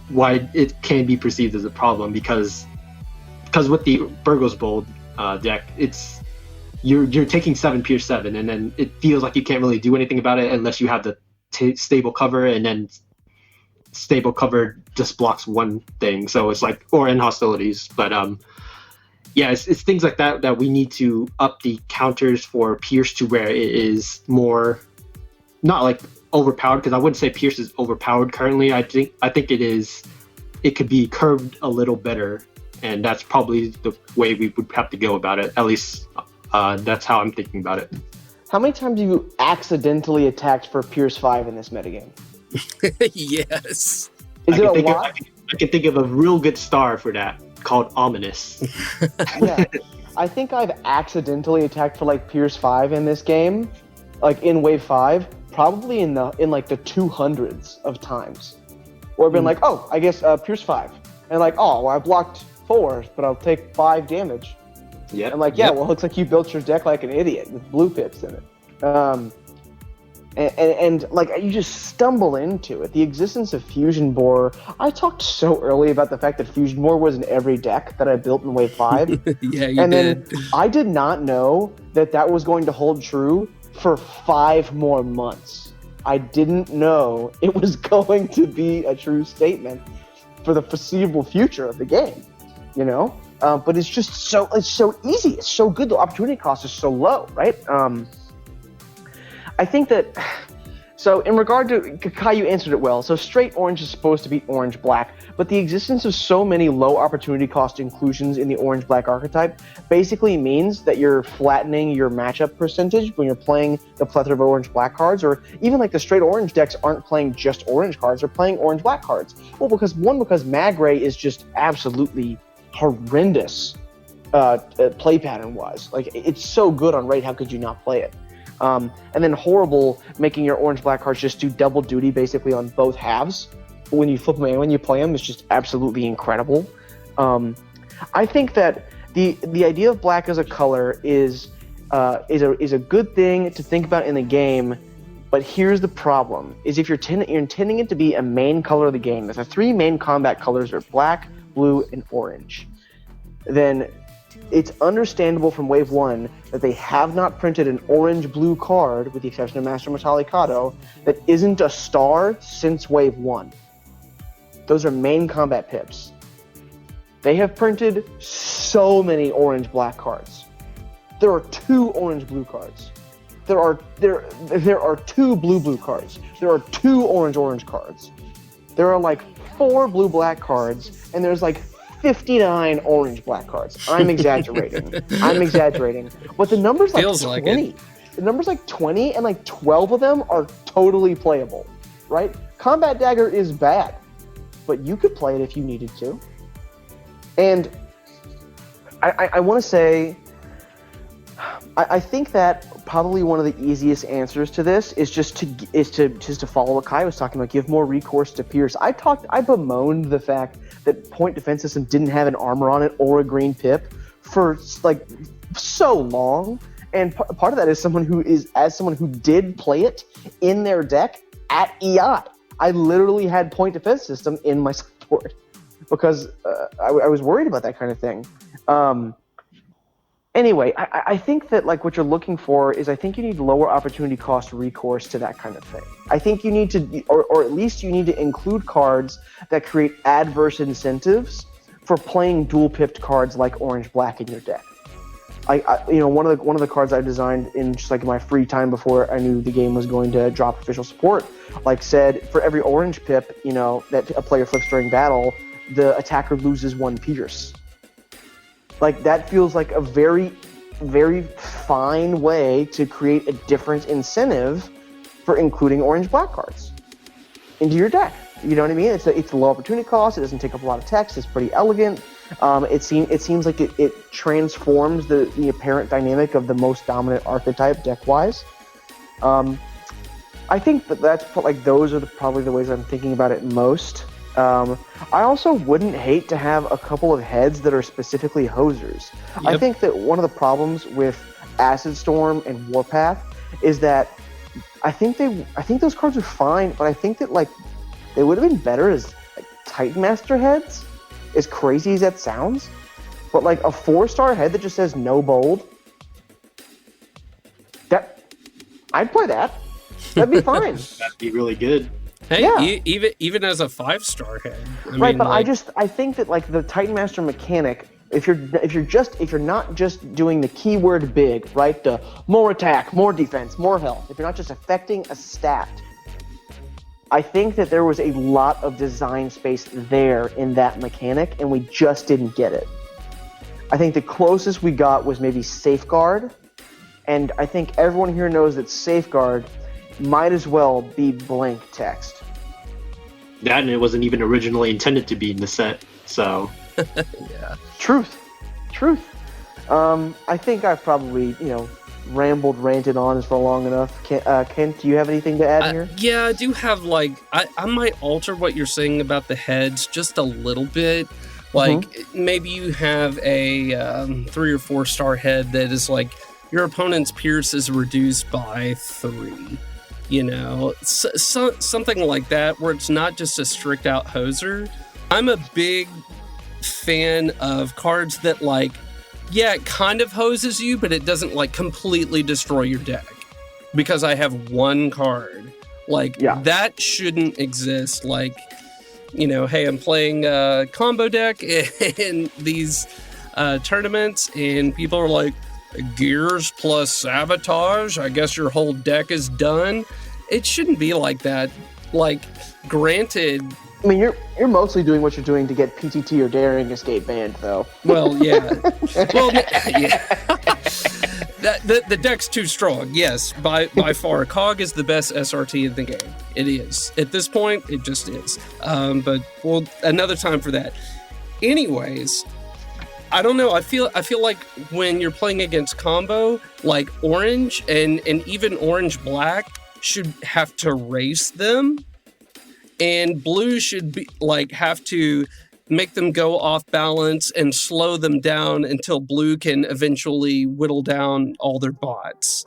why it can be perceived as a problem, because because with the Burgos Bold deck, you're taking 7 Pierce 7, and then it feels like you can't really do anything about it unless you have the stable cover, and then stable cover just blocks one thing. So it's like, or in hostilities. But yeah, it's things like that we need to up the counters for Pierce to where it is more, not like overpowered, because I wouldn't say Pierce is overpowered currently. I think it could be curved a little better, and that's probably the way we would have to go about it. At least that's how I'm thinking about it. How many times have you accidentally attacked for Pierce 5 in this metagame? Yes. Is it a lot? I can think of a real good star for that called Ominous. Yeah. I think I've accidentally attacked for like Pierce 5 in this game, like in Wave 5, probably in like the 200s of times. Or been like, oh, I guess Pierce 5. And like, oh, well, I blocked 4, but I'll take 5 damage. Yeah. I'm like, well, it looks like you built your deck like an idiot with blue pips in it. And like you just stumble into it. The existence of Fusion Boar. I talked so early about the fact that Fusion Boar was in every deck that I built in Wave 5. Yeah, you and did. Then I did not know that was going to hold true for 5 more months. I didn't know it was going to be a true statement for the foreseeable future of the game. You know? But it's just so easy. It's so good. The opportunity cost is so low, right? I think that, so in regard to, Kai, you answered it well. So straight orange is supposed to be orange-black, but the existence of so many low opportunity cost inclusions in the orange-black archetype basically means that you're flattening your matchup percentage when you're playing the plethora of orange-black cards, or even like the straight orange decks aren't playing just orange cards, they're playing orange-black cards. Well, because Magray is just absolutely horrendous play pattern-wise. Like, it's so good on rate, how could you not play it? And then horrible, making your orange-black cards just do double duty basically on both halves. When you flip them and when you play them, it's just absolutely incredible. I think that the idea of black as a color is a good thing to think about in the game, but here's the problem, is if you're intending it to be a main color of the game, if the 3 main combat colors are black, blue, and orange, then it's understandable from Wave 1 that they have not printed an orange-blue card, with the exception of Master Metallicado, that isn't a star since Wave 1. Those are main combat pips. They have printed so many orange-black cards. There are 2 orange-blue cards. There are 2 blue-blue cards. There are 2 orange-orange cards. There are like 4 blue-black cards, and there's like 59 orange-black cards. I'm exaggerating. But the number's like Feels 20. like it. The number's like 20, and like 12 of them are totally playable, right? Combat Dagger is bad, but you could play it if you needed to. And I want to say, I think that probably one of the easiest answers to this is just to follow what Kai was talking about. Give more recourse to Pierce. I bemoaned the fact that Point Defense System didn't have an armor on it or a green pip for like so long, and part of that is someone who did play it in their deck at EI. I literally had Point Defense System in my sideboard because I was worried about that kind of thing. Anyway, I think that like what you're looking for is, I think you need lower opportunity cost recourse to that kind of thing. I think you need to, or at least you need to include cards that create adverse incentives for playing dual pipped cards like orange black in your deck. One of the cards I designed in just like my free time before I knew the game was going to drop official support, like said for every orange pip, that a player flips during battle, the attacker loses 1 Pierce. Like, that feels like a very, very fine way to create a different incentive for including orange-black cards into your deck. You know what I mean? It's a low opportunity cost. It doesn't take up a lot of text. It's pretty elegant. It seems like it transforms the apparent dynamic of the most dominant archetype deck-wise. I think that's like those are probably the ways I'm thinking about it most. I also wouldn't hate to have a couple of heads that are specifically hosers. Yep. I think that one of the problems with Acid Storm and Warpath is that I think those cards are fine, but I think that like they would have been better as like Titan Master heads, as crazy as that sounds. But like a 4-star head that just says no bold, I'd play that. That'd be fine. That'd be really good. Hey, Yeah. even as a 5-star head. Right, but I think that like the Titan Master mechanic, if you're not just doing the keyword big, right? The more attack, more defense, more health. If you're not just affecting a stat, I think that there was a lot of design space there in that mechanic, and we just didn't get it. I think the closest we got was maybe Safeguard, and I think everyone here knows that Safeguard might as well be blank text. That, and it wasn't even originally intended to be in the set, so... Yeah. Truth. I think I've probably, ranted on for long enough. Kent, do you have anything to add here? Yeah, I do have, I might alter what you're saying about the heads just a little bit. Maybe you have a 3 or 4-star head that is like, your opponent's Pierce is reduced by 3. Something like that, where it's not just a strict out hoser. I'm a big fan of cards that it kind of hoses you, but it doesn't completely destroy your deck because I have one card. That shouldn't exist. Hey, I'm playing a combo deck in these tournaments, and people are like, gears plus sabotage, I guess your whole deck is done. It shouldn't be like that. Granted, I mean, you're mostly doing what you're doing to get PTT or Daring Escape banned, though. Well, yeah. Yeah. The deck's too strong. Yes, by far, Cog is the best SRT in the game. It is. At this point, it just is. But another time for that. Anyways, I don't know. I feel like when you're playing against combo, orange and even orange black should have to race them. And blue should be have to make them go off balance and slow them down until blue can eventually whittle down all their bots.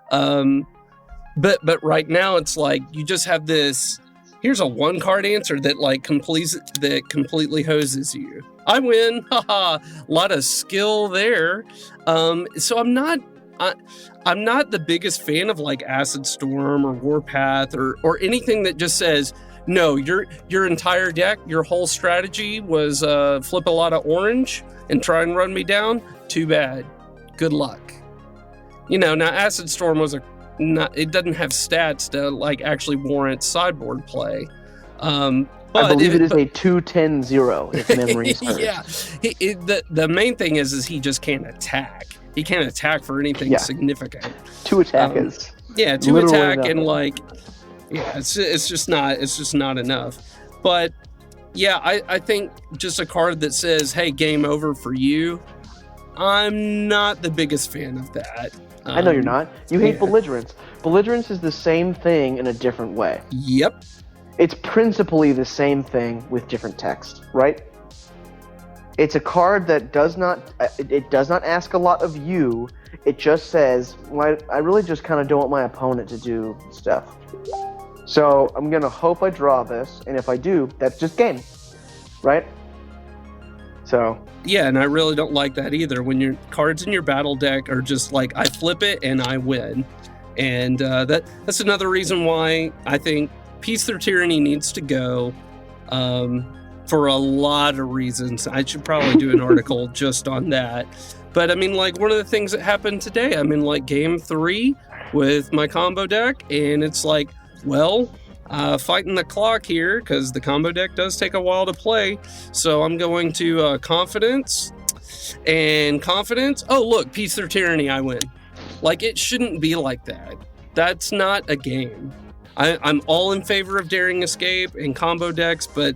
But right now it's you just have this. Here's a 1-card answer that completely hoses you. I win, haha! A lot of skill there. So I'm not the biggest fan of Acid Storm or Warpath or anything that just says, no, your entire deck, your whole strategy was flip a lot of orange and try and run me down. Too bad. Good luck. Now Acid Storm it doesn't have stats to actually warrant sideboard play. I believe it is a 2-10-0 if memory serves. Yeah. The main thing is he just can't attack. He can't attack for anything significant. 2 attack is 2 attack nothing. And it's just not enough. But yeah, I think just a card that says, hey, game over for you, I'm not the biggest fan of that. I know you're not. You hate belligerence. Belligerence is the same thing in a different way. Yep. It's principally the same thing with different text, right? It's a card that does not ask a lot of you. It just says, well, I really just kind of don't want my opponent to do stuff. So I'm going to hope I draw this, and if I do, that's just game, right? So... Yeah, and I really don't like that either. When your cards in your battle deck are just I flip it and I win. And that's another reason why I think Peace Through Tyranny needs to go for a lot of reasons. I should probably do an article just on that. But I mean, one of the things that happened today, I'm in game 3 with my combo deck, and it's fighting the clock here because the combo deck does take a while to play. So I'm going to Confidence. Oh, look, Peace Through Tyranny, I win. It shouldn't be like that. That's not a game. I'm all in favor of Daring Escape and combo decks, but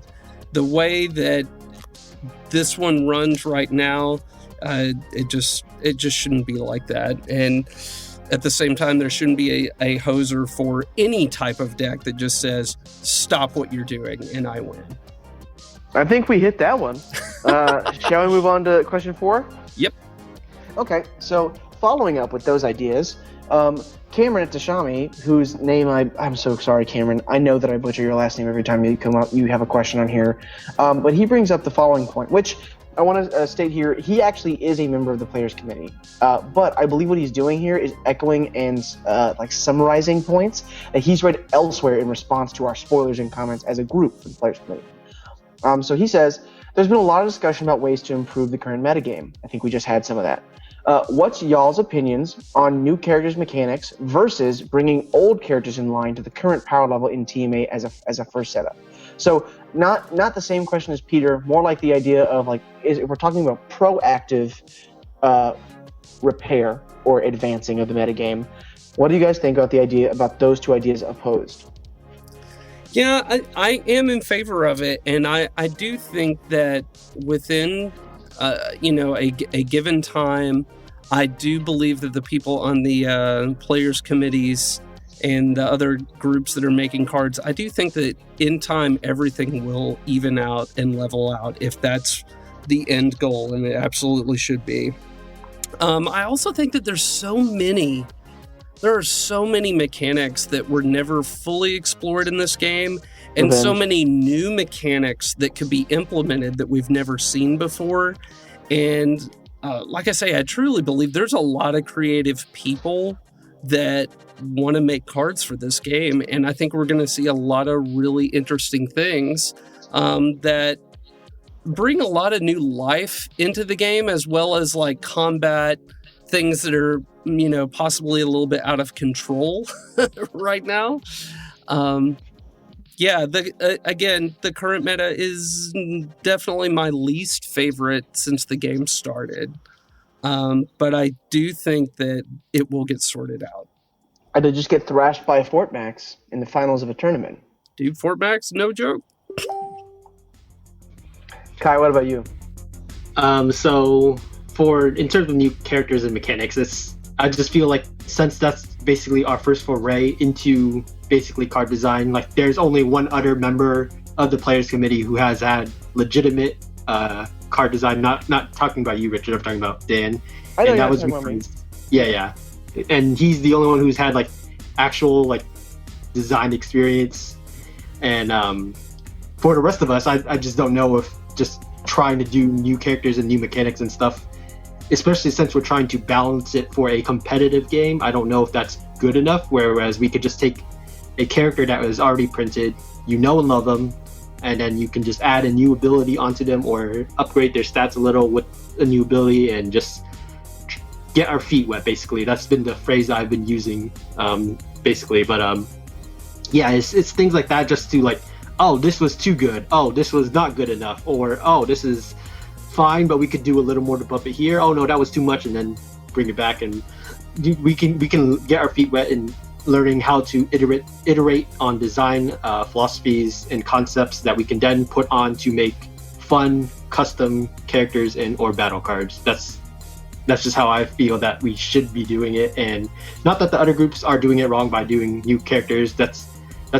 the way that this one runs right now, it just shouldn't be like that. And at the same time, there shouldn't be a hoser for any type of deck that just says, stop what you're doing, and I win. I think we hit that one. Shall we move on to question 4? Yep. Okay, so following up with those ideas, Cameron Tashami, whose name I'm so sorry, Cameron. I know that I butcher your last name every time you come up. You have a question on here. But he brings up the following point, which I want to state here, he actually is a member of the Players Committee. But I believe what he's doing here is echoing and like summarizing points that he's read elsewhere in response to our spoilers and comments as a group for the Players Committee. So he says, there's been a lot of discussion about ways to improve the current metagame. I think we just had some of that. What's y'all's opinions on new characters mechanics versus bringing old characters in line to the current power level in TMA as a first setup? So not the same question as Peter, more like the idea of like, if we're talking about proactive repair or advancing of the metagame, what do you guys think about those two ideas opposed? Yeah, I am in favor of it, and I do think that within a given time, I do believe that the people on the players committees and the other groups that are making cards, I do think that in time everything will even out and level out if that's the end goal, and it absolutely should be. I also think that there are so many mechanics that were never fully explored in this game, and so many new mechanics that could be implemented that we've never seen before. And like I say, I truly believe there's a lot of creative people that want to make cards for this game, and I think we're going to see a lot of really interesting things that bring a lot of new life into the game, as well as like combat things that are, possibly a little bit out of control right now. The current meta is definitely my least favorite since the game started. But I do think that it will get sorted out. I did just get thrashed by Fort Max in the finals of a tournament. Dude, Fort Max, no joke. Kai, what about you? So in terms of new characters and mechanics, I just feel like since that's basically our first foray into basically card design, like there's only one other member of the Players Committee who has had legitimate card design. Not talking about you, Richard. I'm talking about Dan. I know, and that was yeah. And he's the only one who's had like actual like design experience. And for the rest of us, I just don't know if just trying to do new characters and new mechanics and stuff, especially since we're trying to balance it for a competitive game, I don't know if that's good enough. Whereas we could just take a character that was already printed, and love them, and then you can just add a new ability onto them or upgrade their stats a little with a new ability and just get our feet wet, basically. That's been the phrase I've been using, basically. But it's things like that, just to like, oh, this was too good. Oh, this was not good enough. Or, oh, this is fine, but we could do a little more to bump it here. Oh no, that was too much, and then bring it back. And we can get our feet wet in learning how to iterate on design philosophies and concepts that we can then put on to make fun custom characters and or battle cards. That's just how I feel that we should be doing it. And not that the other groups are doing it wrong by doing new characters. That's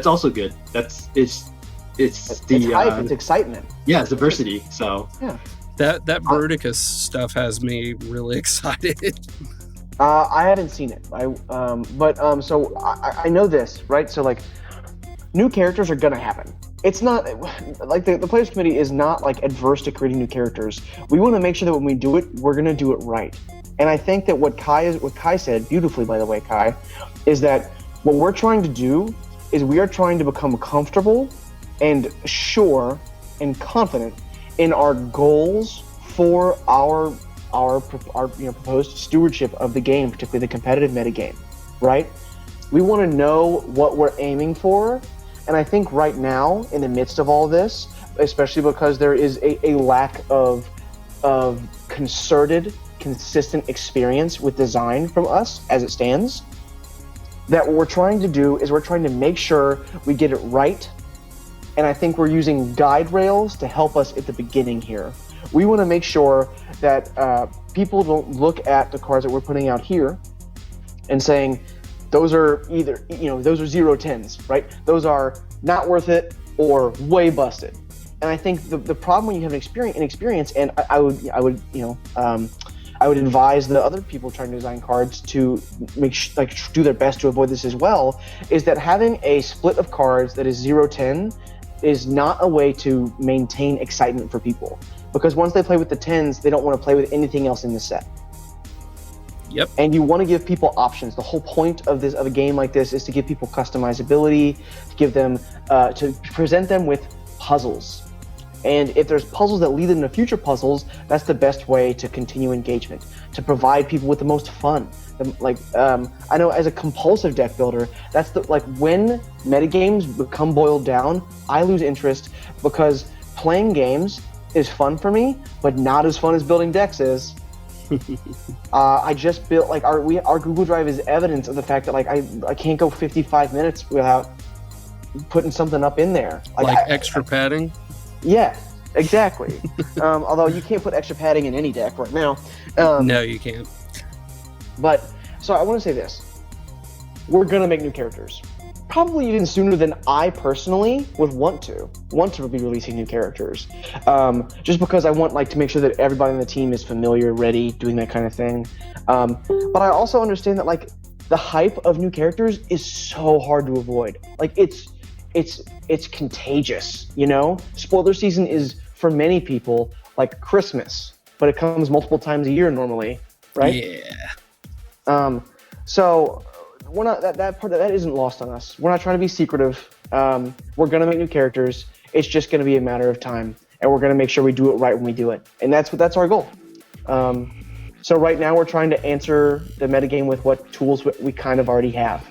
also good. It's hype, it's excitement. Yeah, it's diversity. So yeah. That Verticus stuff has me really excited. I haven't seen it. So I know this, right? So like, new characters are gonna happen. It's not like the Players Committee is not like adverse to creating new characters. We want to make sure that when we do it, we're gonna do it right. And I think that what Kai said beautifully, by the way, Kai, is that what we're trying to do is we are trying to become comfortable and sure and confident in our goals for our proposed stewardship of the game, particularly the competitive metagame, right? We want to know what we're aiming for, and I think right now, in the midst of all this, especially because there is a lack of concerted, consistent experience with design from us as it stands, that what we're trying to do is we're trying to make sure we get it right. And I think we're using guide rails to help us at the beginning here. We want to make sure that people don't look at the cards that we're putting out here and saying, those are either, those are 0-10s, right? Those are not worth it or way busted. And I think the problem when you have an experience, and I would advise the other people trying to design cards to do their best to avoid this as well, is that having a split of cards that is 0-10 is not a way to maintain excitement for people. because once they play with the 10s, they don't want to play with anything else in the set. Yep. And you want to give people options. The whole point of a game like this is to give people customizability, to give them, to present them with puzzles. And if there's puzzles that lead into future puzzles, that's the best way to continue engagement, to provide people with the most fun. I know as a compulsive deck builder, that's when metagames become boiled down, I lose interest because playing games is fun for me, but not as fun as building decks is. I just built our Google Drive is evidence of the fact that I can't go 55 minutes without putting something up in there. Extra padding? Yeah, exactly. Although you can't put extra padding in any deck right now. No, you can't. But, so I want to say this. We're going to make new characters. Probably even sooner than I personally would want to be releasing new characters. Just because I want to make sure that everybody on the team is familiar, ready, doing that kind of thing. But I also understand that the hype of new characters is so hard to avoid. It's contagious, you know? Spoiler season is, for many people, like Christmas, but it comes multiple times a year normally, right? Yeah. So we're not that isn't lost on us. We're not trying to be secretive. We're gonna make new characters. It's just gonna be a matter of time, and we're gonna make sure we do it right when we do it, and that's our goal. So right now we're trying to answer the metagame with what tools we kind of already have,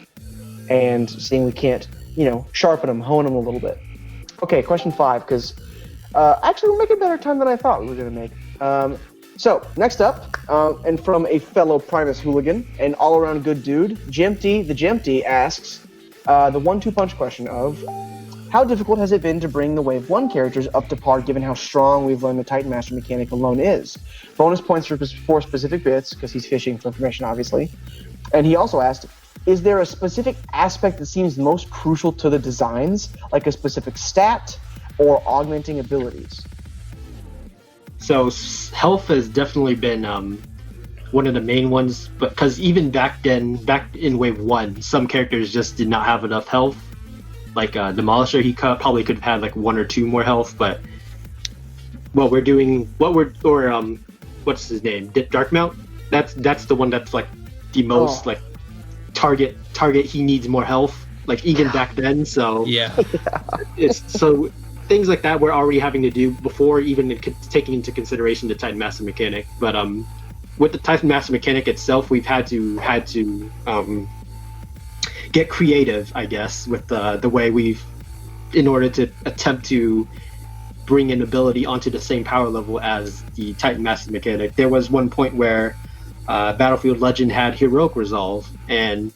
and seeing we can't, sharpen them, hone them a little bit. Okay, question 5, because actually we're making better time than I thought we were gonna make. So, next up, and from a fellow Primus hooligan, an all-around good dude, Jempty the Jempty asks the 1-2 punch question of, how difficult has it been to bring the Wave 1 characters up to par given how strong we've learned the Titan Master mechanic alone is? Bonus points for specific bits, because he's fishing for information, obviously. And he also asked, is there a specific aspect that seems most crucial to the designs, like a specific stat or augmenting abilities? So health has definitely been one of the main ones, but because even back in Wave 1, some characters just did not have enough health. Like Demolisher, he probably could have had 1 or 2 more health, but what's his name? Darkmount? That's the one that's the most target. He needs more health. Even back then, so yeah. It's so. Things like that we're already having to do before even taking into consideration the Titan Master mechanic. But with the Titan Master mechanic itself, we've had to get creative, I guess, with the way in order to attempt to bring an ability onto the same power level as the Titan Master mechanic. There was one point where Battlefield Legend had Heroic Resolve, and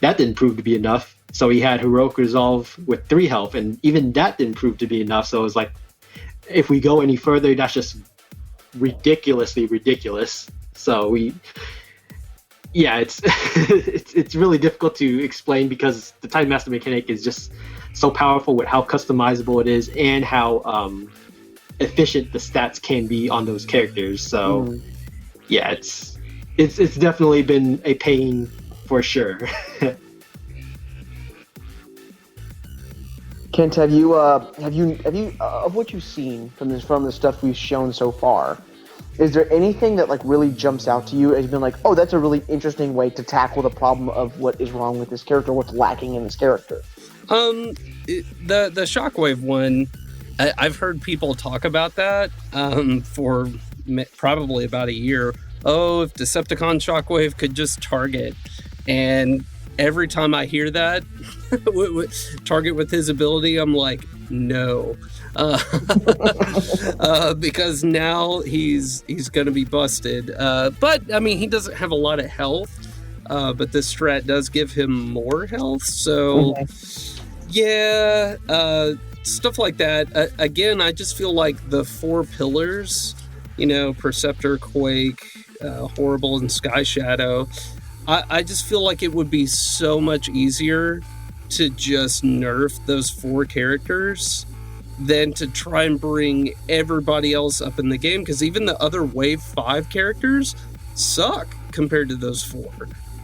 that didn't prove to be enough. So he had Heroic Resolve with 3 health, and even that didn't prove to be enough. So it was if we go any further, that's just ridiculously ridiculous. So it's it's really difficult to explain because the Titan Master mechanic is just so powerful with how customizable it is and how efficient the stats can be on those characters. So yeah, it's definitely been a pain for sure. Kent, have you of what you've seen from the stuff we've shown so far, is there anything that really jumps out to you as being oh, that's a really interesting way to tackle the problem of what is wrong with this character, what's lacking in this character? The Shockwave one, I've heard people talk about that for probably about a year. Oh, if Decepticon Shockwave could just target, and every time I hear that, target with his ability, I'm like, no. Because now he's going to be busted. But, I mean, he doesn't have a lot of health, but this strat does give him more health. So, yeah, stuff like that. Again, I just feel like the 4 pillars, Perceptor, Quake, Horrible, and Sky Shadow, I just feel like it would be so much easier to just nerf those 4 characters than to try and bring everybody else up in the game, because even the other Wave 5 characters suck compared to those 4.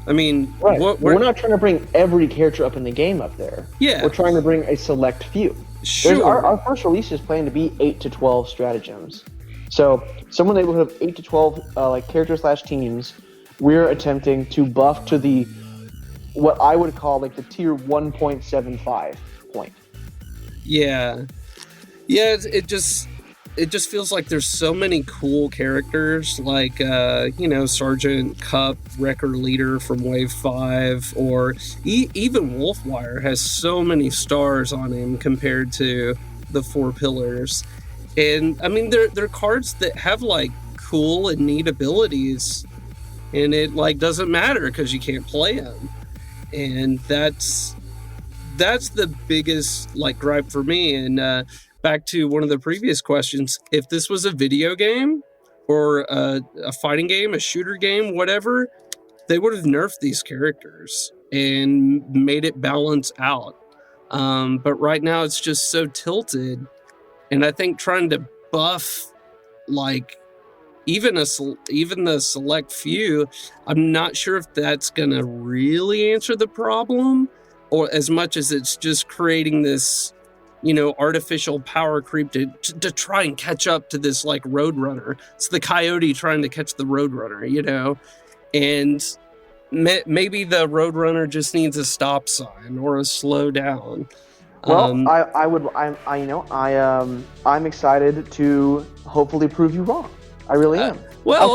I mean, right. We're not trying to bring every character up in the game up there. Yeah. We're trying to bring a select few. Sure. Our first release is planned to be 8 to 12 stratagems. So somewhere in the neighborhood of 8 to 12 like characters / teams, we're attempting to buff to the what I would call like the tier 1.75 point. Yeah, it just feels like there's so many cool characters, like Sergeant Cup, Wrecker Leader from Wave 5, or even Wolfwire has so many stars on him compared to the 4 pillars. And I mean, they're cards that have like cool and neat abilities, and it like doesn't matter because you can't play them. And that's the biggest like gripe for me. And back to one of the previous questions, if this was a video game or a fighting game, a shooter game, whatever, they would have nerfed these characters and made it balance out. But right now it's just so tilted. And I think trying to buff like even the select few, I'm not sure if that's going to really answer the problem, or as much as it's just creating this, artificial power creep to try and catch up to this like Roadrunner. It's the coyote trying to catch the Roadrunner, and maybe the Roadrunner just needs a stop sign or a slow down. Well, I'm excited to hopefully prove you wrong. I really am. I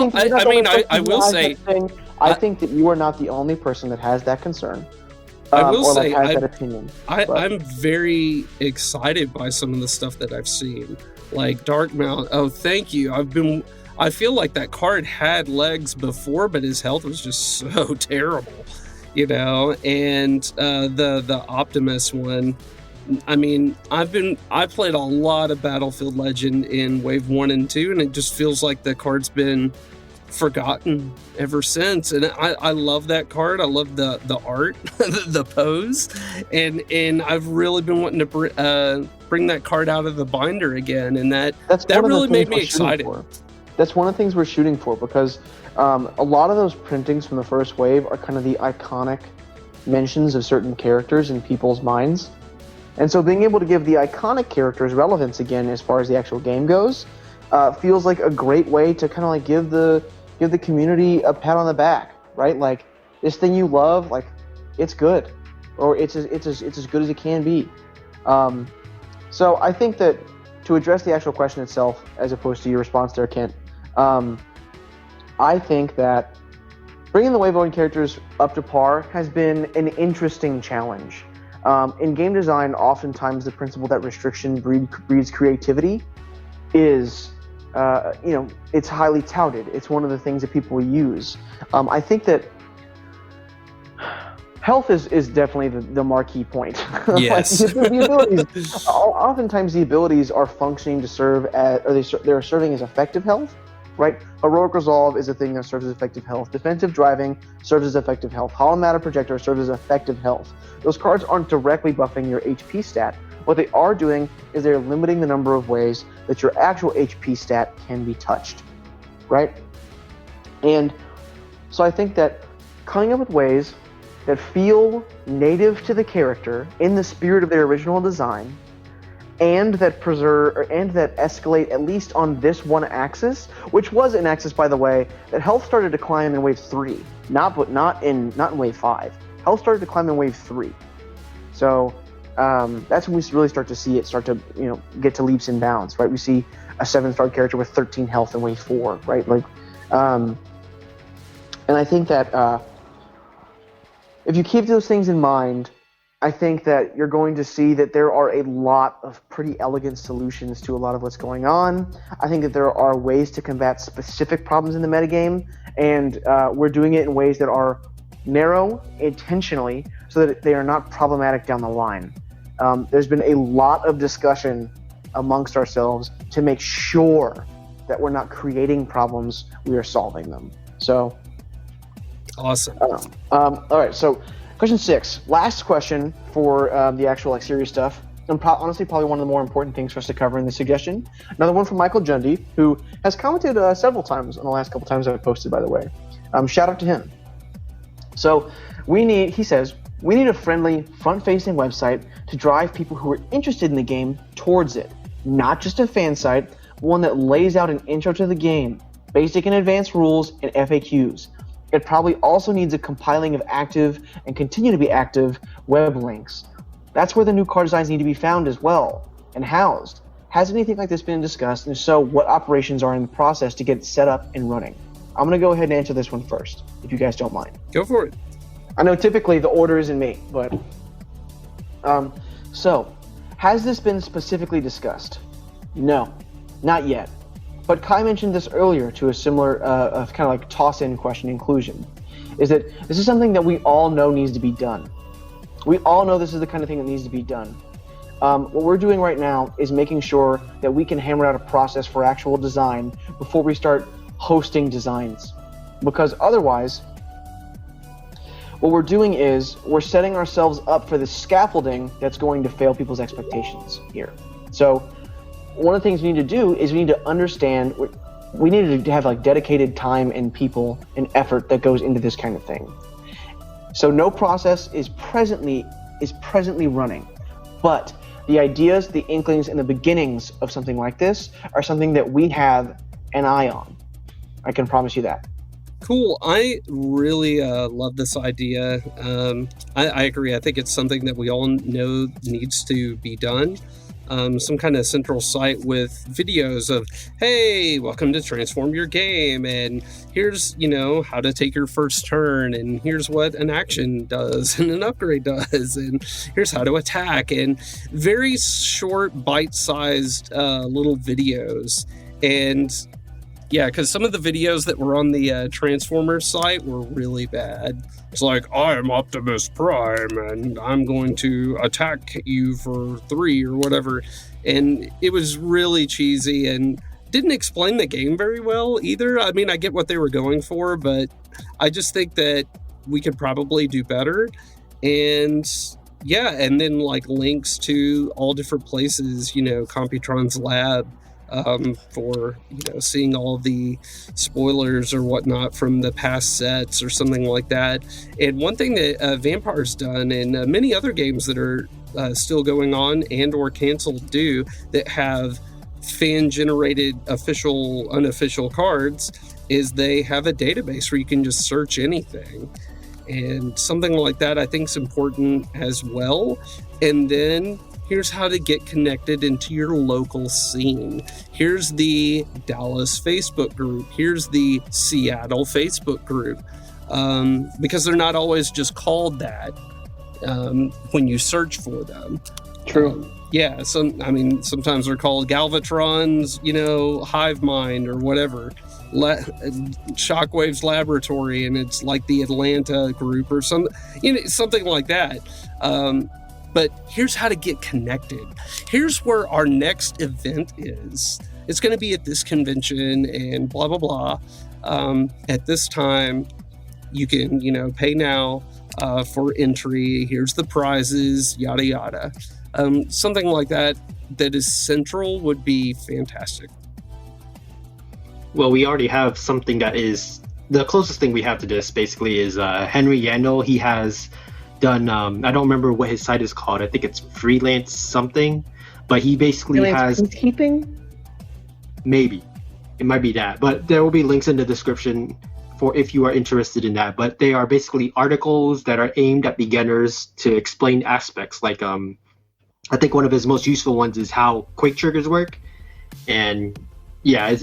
will say, I think that you are not the only person that has that concern. I will say, that opinion. I'm very excited by some of the stuff that I've seen, like Dark Mount. Oh, thank you. I feel like that card had legs before, but his health was just so terrible, And the Optimus one. I mean, I played a lot of Battlefield Legend in Wave 1 and 2, and it just feels like the card's been forgotten ever since. And I love that card. I love the art, the pose, and I've really been wanting to bring that card out of the binder again, and that really made me excited. That's one of the things we're shooting for, because a lot of those printings from the first wave are kind of the iconic mentions of certain characters in people's minds. And so being able to give the iconic characters relevance again as far as the actual game goes feels like a great way to kind of like give the community a pat on the back, right? Like, this thing you love, like, it's good, or it's as good as it can be. So I think that to address the actual question itself, as opposed to your response there, Kent, I think that bringing the Wave 1 characters up to par has been an interesting challenge. In game design, oftentimes the principle that restriction breeds creativity is, it's highly touted. It's one of the things that people use. I think that health is definitely the marquee point. Yes. Like, the abilities, oftentimes the abilities are functioning to serve as, or they're serving as effective health. Right? Heroic Resolve is a thing that serves as effective health. Defensive Driving serves as effective health. Hollow Matter Projector serves as effective health. Those cards aren't directly buffing your HP stat. What they are doing is they're limiting the number of ways that your actual HP stat can be touched. Right? And so I think that coming up with ways that feel native to the character in the spirit of their original design, and that escalate at least on this one axis, which was an axis, by the way, that health started to climb in Wave 3, not in Wave 5. Health started to climb in Wave 3. So that's when we really start to see it start to get to leaps and bounds, right? We see a 7-star character with 13 health in Wave 4, right? Like, and I think that if you keep those things in mind, I think that you're going to see that there are a lot of pretty elegant solutions to a lot of what's going on. I think that there are ways to combat specific problems in the metagame, and we're doing it in ways that are narrow intentionally so that they are not problematic down the line. There's been a lot of discussion amongst ourselves to make sure that we're not creating problems, we are solving them. So, awesome. All right, so question 6, last question for the actual serious stuff, and honestly probably one of the more important things for us to cover in the suggestion. Another one from Michael Jundy, who has commented several times on the last couple times I've posted, by the way. Shout out to him. So he says, we need a friendly, front-facing website to drive people who are interested in the game towards it. Not just a fan site, one that lays out an intro to the game, basic and advanced rules, and FAQs. It probably also needs a compiling of active and continue to be active web links. That's where the new card designs need to be found as well, and housed. Has anything like this been discussed, and if so, what operations are in the process to get it set up and running? I'm going to go ahead and answer this one first, if you guys don't mind. Go for it. I know typically the order isn't me, but... So, has this been specifically discussed? No, not yet. But Kai mentioned this earlier to a similar kind of like toss-in question inclusion, is that this is something that we all know needs to be done. We all know this is the kind of thing that needs to be done. What we're doing right now is making sure that we can hammer out a process for actual design before we start hosting designs. Because otherwise, what we're doing is we're setting ourselves up for the scaffolding that's going to fail people's expectations here. So one of the things we need to do is we need to understand, we need to have like dedicated time and people and effort that goes into this kind of thing. So no process is presently running, but the ideas, the inklings, and the beginnings of something like this are something that we have an eye on. I can promise you that. Cool. I really love this idea. I agree. I think it's something that we all know needs to be done. Some kind of central site with videos of, hey, welcome to transform your game, and here's, how to take your first turn, and here's what an action does and an upgrade does, and here's how to attack, and very short, bite-sized little videos. And yeah, because some of the videos that were on the Transformers site were really bad. It's like, I'm Optimus Prime, and I'm going to attack you for 3 or whatever. And it was really cheesy and didn't explain the game very well either. I mean, I get what they were going for, but I just think that we could probably do better. And yeah, and then like links to all different places, Computron's lab, for seeing all the spoilers or whatnot from the past sets or something like that. And one thing that Vampire's done, and many other games that are still going on and or canceled do, that have fan-generated official, unofficial cards, is they have a database where you can just search anything. And something like that I think is important as well. And then here's how to get connected into your local scene. Here's the Dallas Facebook group. Here's the Seattle Facebook group. Because they're not always just called that when you search for them. True. Yeah, sometimes they're called Galvatrons, Hive Mind or whatever. Shockwave's Laboratory, and it's like the Atlanta group or something like that. But here's how to get connected. Here's where our next event is. It's going to be at this convention and blah, blah, blah. At this time, you can, pay now for entry. Here's the prizes, yada, yada. Something like that is central would be fantastic. Well, we already have something that is the closest thing we have to this basically is Henry Yandel. He has done, I don't remember what his site is called. I think it's freelance something, but he basically freelance has peacekeeping? Maybe it might be that, but there will be links in the description for if you are interested in that. But they are basically articles that are aimed at beginners to explain aspects like I think one of his most useful ones is how quick triggers work, and yeah,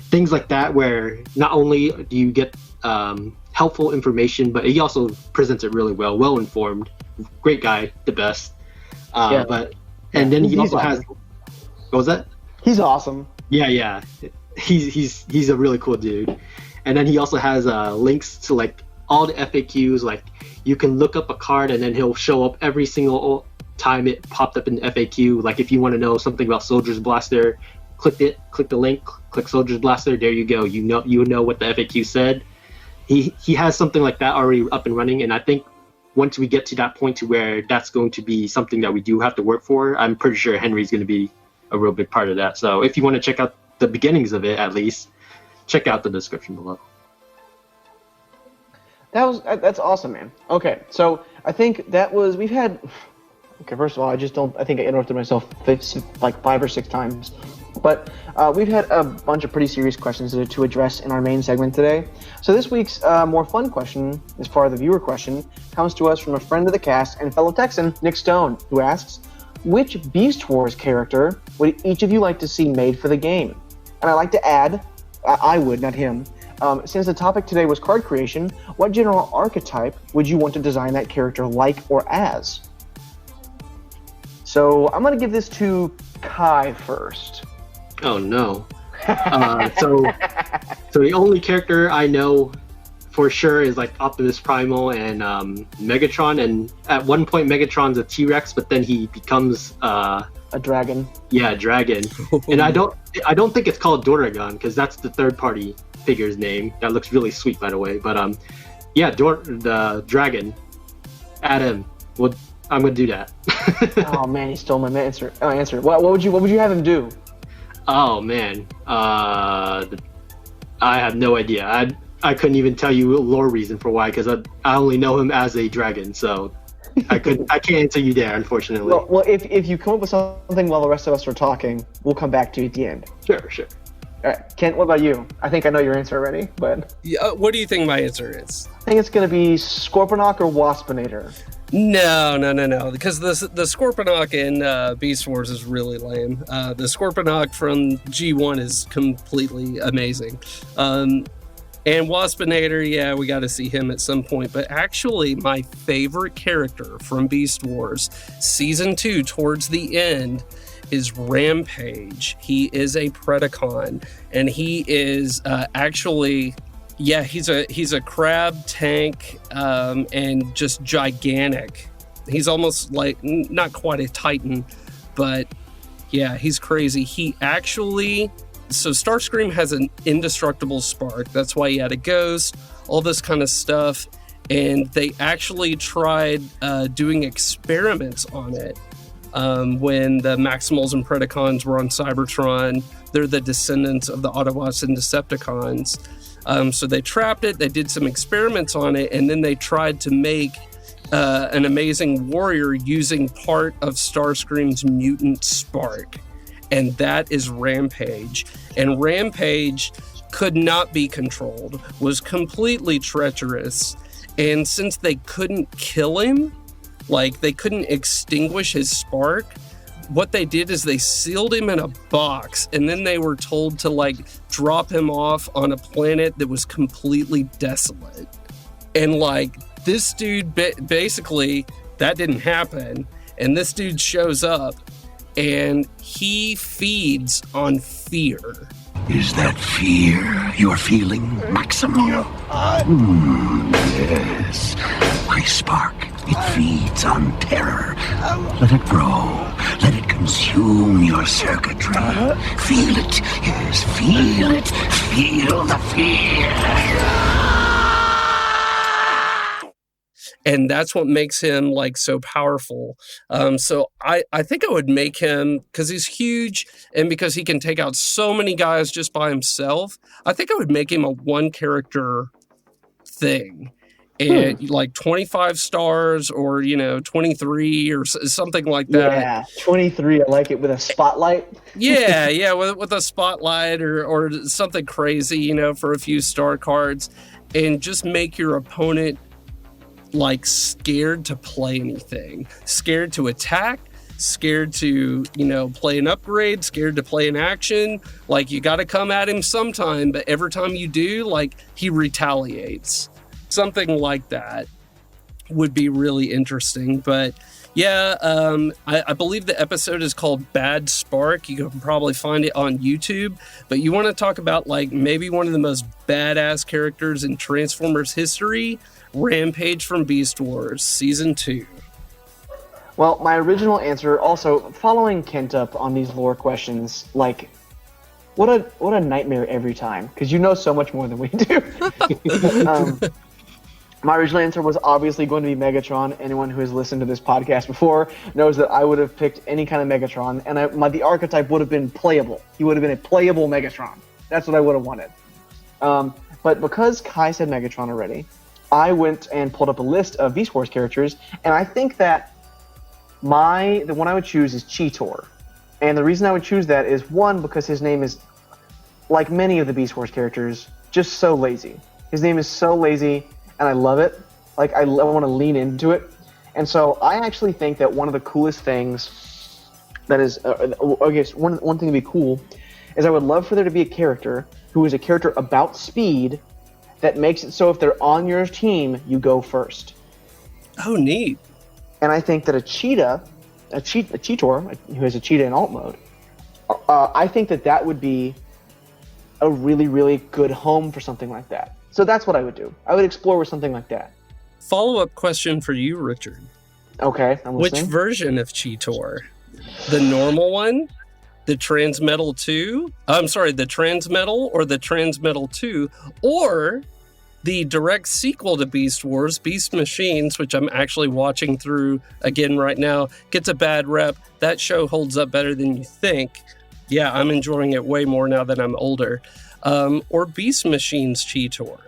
things like that, where not only do you get helpful information, but he also presents it really well informed. Great guy, the best. Yeah. And then he also awesome. has. What was that? He's awesome. Yeah. He's a really cool dude. And then he also has links to like all the FAQs. Like you can look up a card and then he'll show up every single time it popped up in the FAQ. Like if you want to know something about Soldier's Blaster, click the link, click Soldier's Blaster. There you go. You know what the FAQ said. He has something like that already up and running, and I think once we get to that point to where that's going to be something that we do have to work for, I'm pretty sure Henry's going to be a real big part of that. So if you want to check out the beginnings of it, at least check out the description below. That's awesome, man. Okay, so I think we've had. Okay, first of all, I think I interrupted myself like 5 or 6 times. But we've had a bunch of pretty serious questions to address in our main segment today. So this week's more fun question, as far as the viewer question, comes to us from a friend of the cast and fellow Texan, Nick Stone, who asks, which Beast Wars character would each of you like to see made for the game? And I'd like to add, I would, not him, since the topic today was card creation, what general archetype would you want to design that character like or as? So I'm going to give this to Kai first. Oh no. So the only character I know for sure is like Optimus Primal and Megatron, and at one point Megatron's a T-Rex, but then he becomes a dragon. Yeah, a dragon. And I don't think it's called Doragon because that's the third party figure's name. That looks really sweet, by the way. But yeah, the dragon. Add him. Well, I'm gonna do that. Oh man, he stole my answer. What would you have him do? Oh man, I have no idea. I couldn't even tell you a lore reason for why, because I only know him as a dragon, so I can't answer you there, unfortunately. Well, if you come up with something while the rest of us are talking, we'll come back to you at the end. Sure. All right, Kent, what about you? I think I know your answer already, but Yeah, what do you think my answer is? I think it's going to be Scorponok or Waspinator. No, because the Scorponok in Beast Wars is really lame. The Scorponok from G1 is completely amazing. And Waspinator, yeah, we got to see him at some point. But actually, my favorite character from Beast Wars Season 2 towards the end is Rampage. He is a Predacon, and he is actually... Yeah, he's a crab tank, and just gigantic. He's almost like, not quite a Titan, but yeah, he's crazy. He actually, so Starscream has an indestructible spark. That's why he had a ghost, all this kind of stuff. And they actually tried doing experiments on it when the Maximals and Predacons were on Cybertron. They're the descendants of the Autobots and Decepticons. So they trapped it, they did some experiments on it, and then they tried to make an amazing warrior using part of Starscream's mutant spark. And that is Rampage. And Rampage could not be controlled, was completely treacherous. And since they couldn't kill him, like they couldn't extinguish his spark, what they did is they sealed him in a box, and then they were told to like drop him off on a planet that was completely desolate. And like this dude, basically that didn't happen. And this dude shows up and he feeds on fear. Is that fear you're feeling, Maximo? Yes. My spark, it feeds on terror. Let it grow. Let it consume your circuitry. Feel it. Yes, feel it. Feel the fear. And that's what makes him like so powerful. So I think I would make him, because he's huge and because he can take out so many guys just by himself, I think I would make him a one character thing. And like 25 stars or 23 or something like that. Yeah, 23. I like it with a spotlight. yeah, with a spotlight or something crazy, for a few star cards, and just make your opponent like scared to play anything, scared to attack, scared to play an upgrade, scared to play an action. Like you got to come at him sometime, but every time you do, like he retaliates. Something like that would be really interesting. But yeah, I believe the episode is called Bad Spark. You can probably find it on YouTube. But you want to talk about like maybe one of the most badass characters in Transformers history, Rampage from Beast Wars Season 2. Well, my original answer, also following Kent up on these lore questions, like what a nightmare every time, because you know so much more than we do. My original answer was obviously going to be Megatron. Anyone who has listened to this podcast before knows that I would have picked any kind of Megatron, and the archetype would have been playable. He would have been a playable Megatron. That's what I would have wanted. But because Kai said Megatron already, I went and pulled up a list of Beast Wars characters, and I think that the one I would choose is Cheetor. And the reason I would choose that is, one, because his name is, like many of the Beast Wars characters, just so lazy. His name is so lazy, and I love it. Like, I want to lean into it. And so I actually think that one of the coolest things that is, I guess one thing to be cool is I would love for there to be a character who is a character about speed that makes it so if they're on your team, you go first. Oh, neat. And I think that a cheetah, a cheetor, who has a cheetah in alt mode, I think that would be a really, really good home for something like that. So that's what I would do. I would explore with something like that. Follow-up question for you, Richard. Okay, I'm listening. Which version of Cheetor? The normal one? The Transmetal 2? I'm sorry, the Transmetal or the Transmetal 2? Or the direct sequel to Beast Wars, Beast Machines, which I'm actually watching through again right now, gets a bad rep. That show holds up better than you think. Yeah, I'm enjoying it way more now that I'm older. Or Beast Machines Cheetor.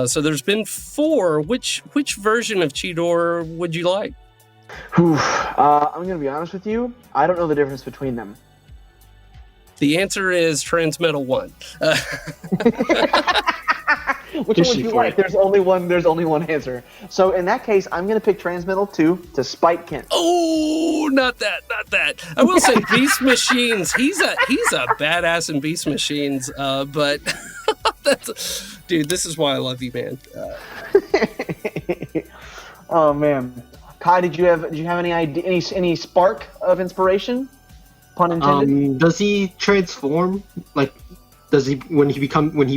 So there's been 4. Which version of Cheetor would you like? I'm going to be honest with you. I don't know the difference between them. The answer is Transmetal 1. Which one would you like? There's only one answer. So in that case, I'm going to pick Transmetal 2 to spite Kent. Oh, not that. I will say Beast Machines. He's a badass in Beast Machines. But dude, this is why I love you, man. Oh man, Kai, did you have any idea, any spark of inspiration? Pun intended. Does he transform? Like, does he when he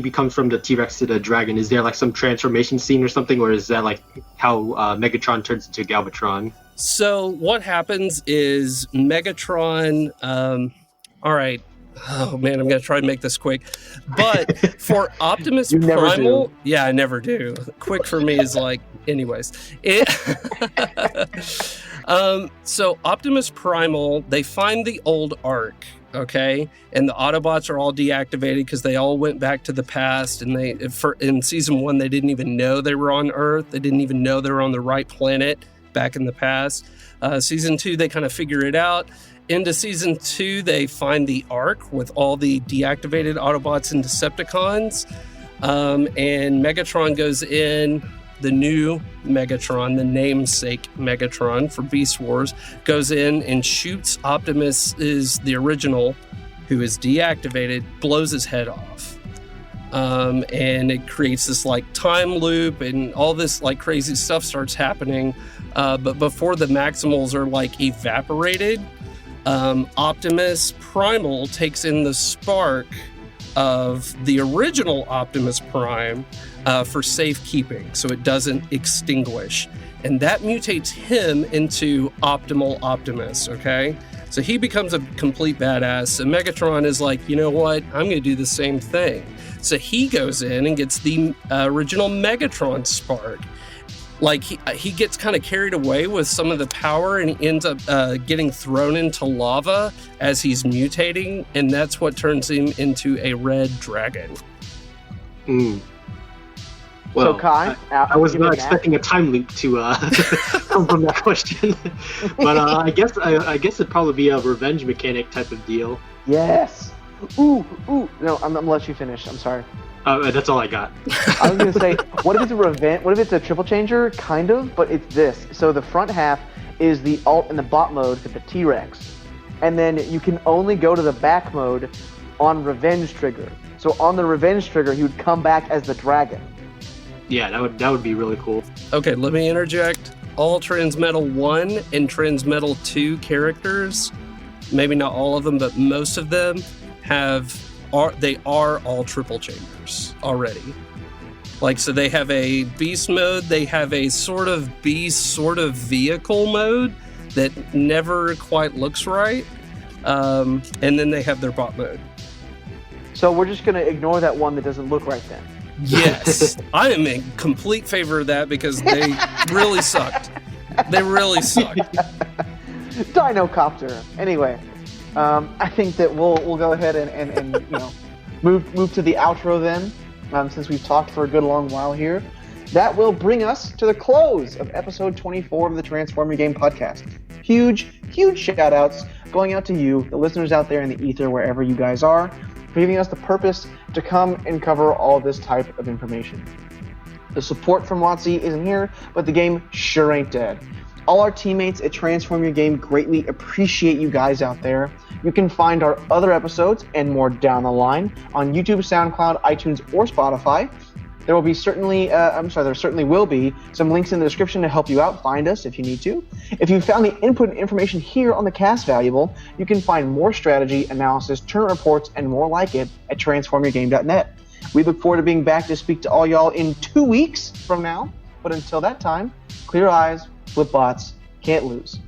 becomes from the T-Rex to the dragon? Is there like some transformation scene or something, or is that like how Megatron turns into Galvatron? So what happens is Megatron. All right. Oh man, I'm gonna try and make this quick. But for Optimus Primal, yeah, I never do. Quick for me is like, anyways. So Optimus Primal, they find the old Ark, okay, and the Autobots are all deactivated because they all went back to the past. And in season 1, they didn't even know they were on Earth. They didn't even know they were on the right planet back in the past. Season 2, they kind of figure it out. Into season 2, they find the Ark with all the deactivated Autobots and Decepticons. And Megatron goes in, the new Megatron, the namesake Megatron for Beast Wars, goes in and shoots Optimus, is the original, who is deactivated, blows his head off. And it creates this like time loop and all this like crazy stuff starts happening. But before the Maximals are like evaporated, Optimus Primal takes in the spark of the original Optimus Prime for safekeeping, so it doesn't extinguish. And that mutates him into Optimal Optimus, okay? So he becomes a complete badass. And Megatron is like, you know what? I'm going to do the same thing. So he goes in and gets the original Megatron spark. Like he gets kind of carried away with some of the power and he ends up getting thrown into lava as he's mutating, and that's what turns him into a red dragon. Well, so Kai, I was not expecting a time loop to come from that question, but I guess it'd probably be a revenge mechanic type of deal. Yes. Ooh. No, I'm gonna let you finish. I'm sorry. That's all I got. I was gonna say, what if it's a revenge? What if it's a triple changer? Kind of, but it's this. So the front half is the alt and the bot mode for the T-Rex, and then you can only go to the back mode on Revenge Trigger. So on the Revenge Trigger, he would come back as the dragon. Yeah, that would be really cool. Okay, let me interject. All Transmetal 1 and Transmetal 2 characters, maybe not all of them, but most of them are all triple chambers already. Like, so they have a beast mode, they have a sort of beast, sort of vehicle mode that never quite looks right, and then they have their bot mode. So we're just gonna ignore that one that doesn't look right then. Yes, I am in complete favor of that because they really sucked. They really sucked. Dinocopter. Anyway, I think that we'll go ahead and you know move to the outro then, since we've talked for a good long while here. That will bring us to the close of episode 24 of the Transform Your Game podcast. huge shout outs going out to you, the listeners out there in the ether, wherever you guys are, for giving us the purpose to come and cover all this type of information. The support from WotC isn't here, but the game sure ain't dead. All our teammates at Transform Your Game greatly appreciate you guys out there. You can find our other episodes and more down the line on YouTube, SoundCloud, iTunes, or Spotify. There certainly will be some links in the description to help you out. Find us if you need to. If you found the input and information here on the cast valuable, you can find more strategy, analysis, tournament reports, and more like it at transformyourgame.net. We look forward to being back to speak to all y'all in 2 weeks from now. But until that time, clear eyes, flip bots, can't lose.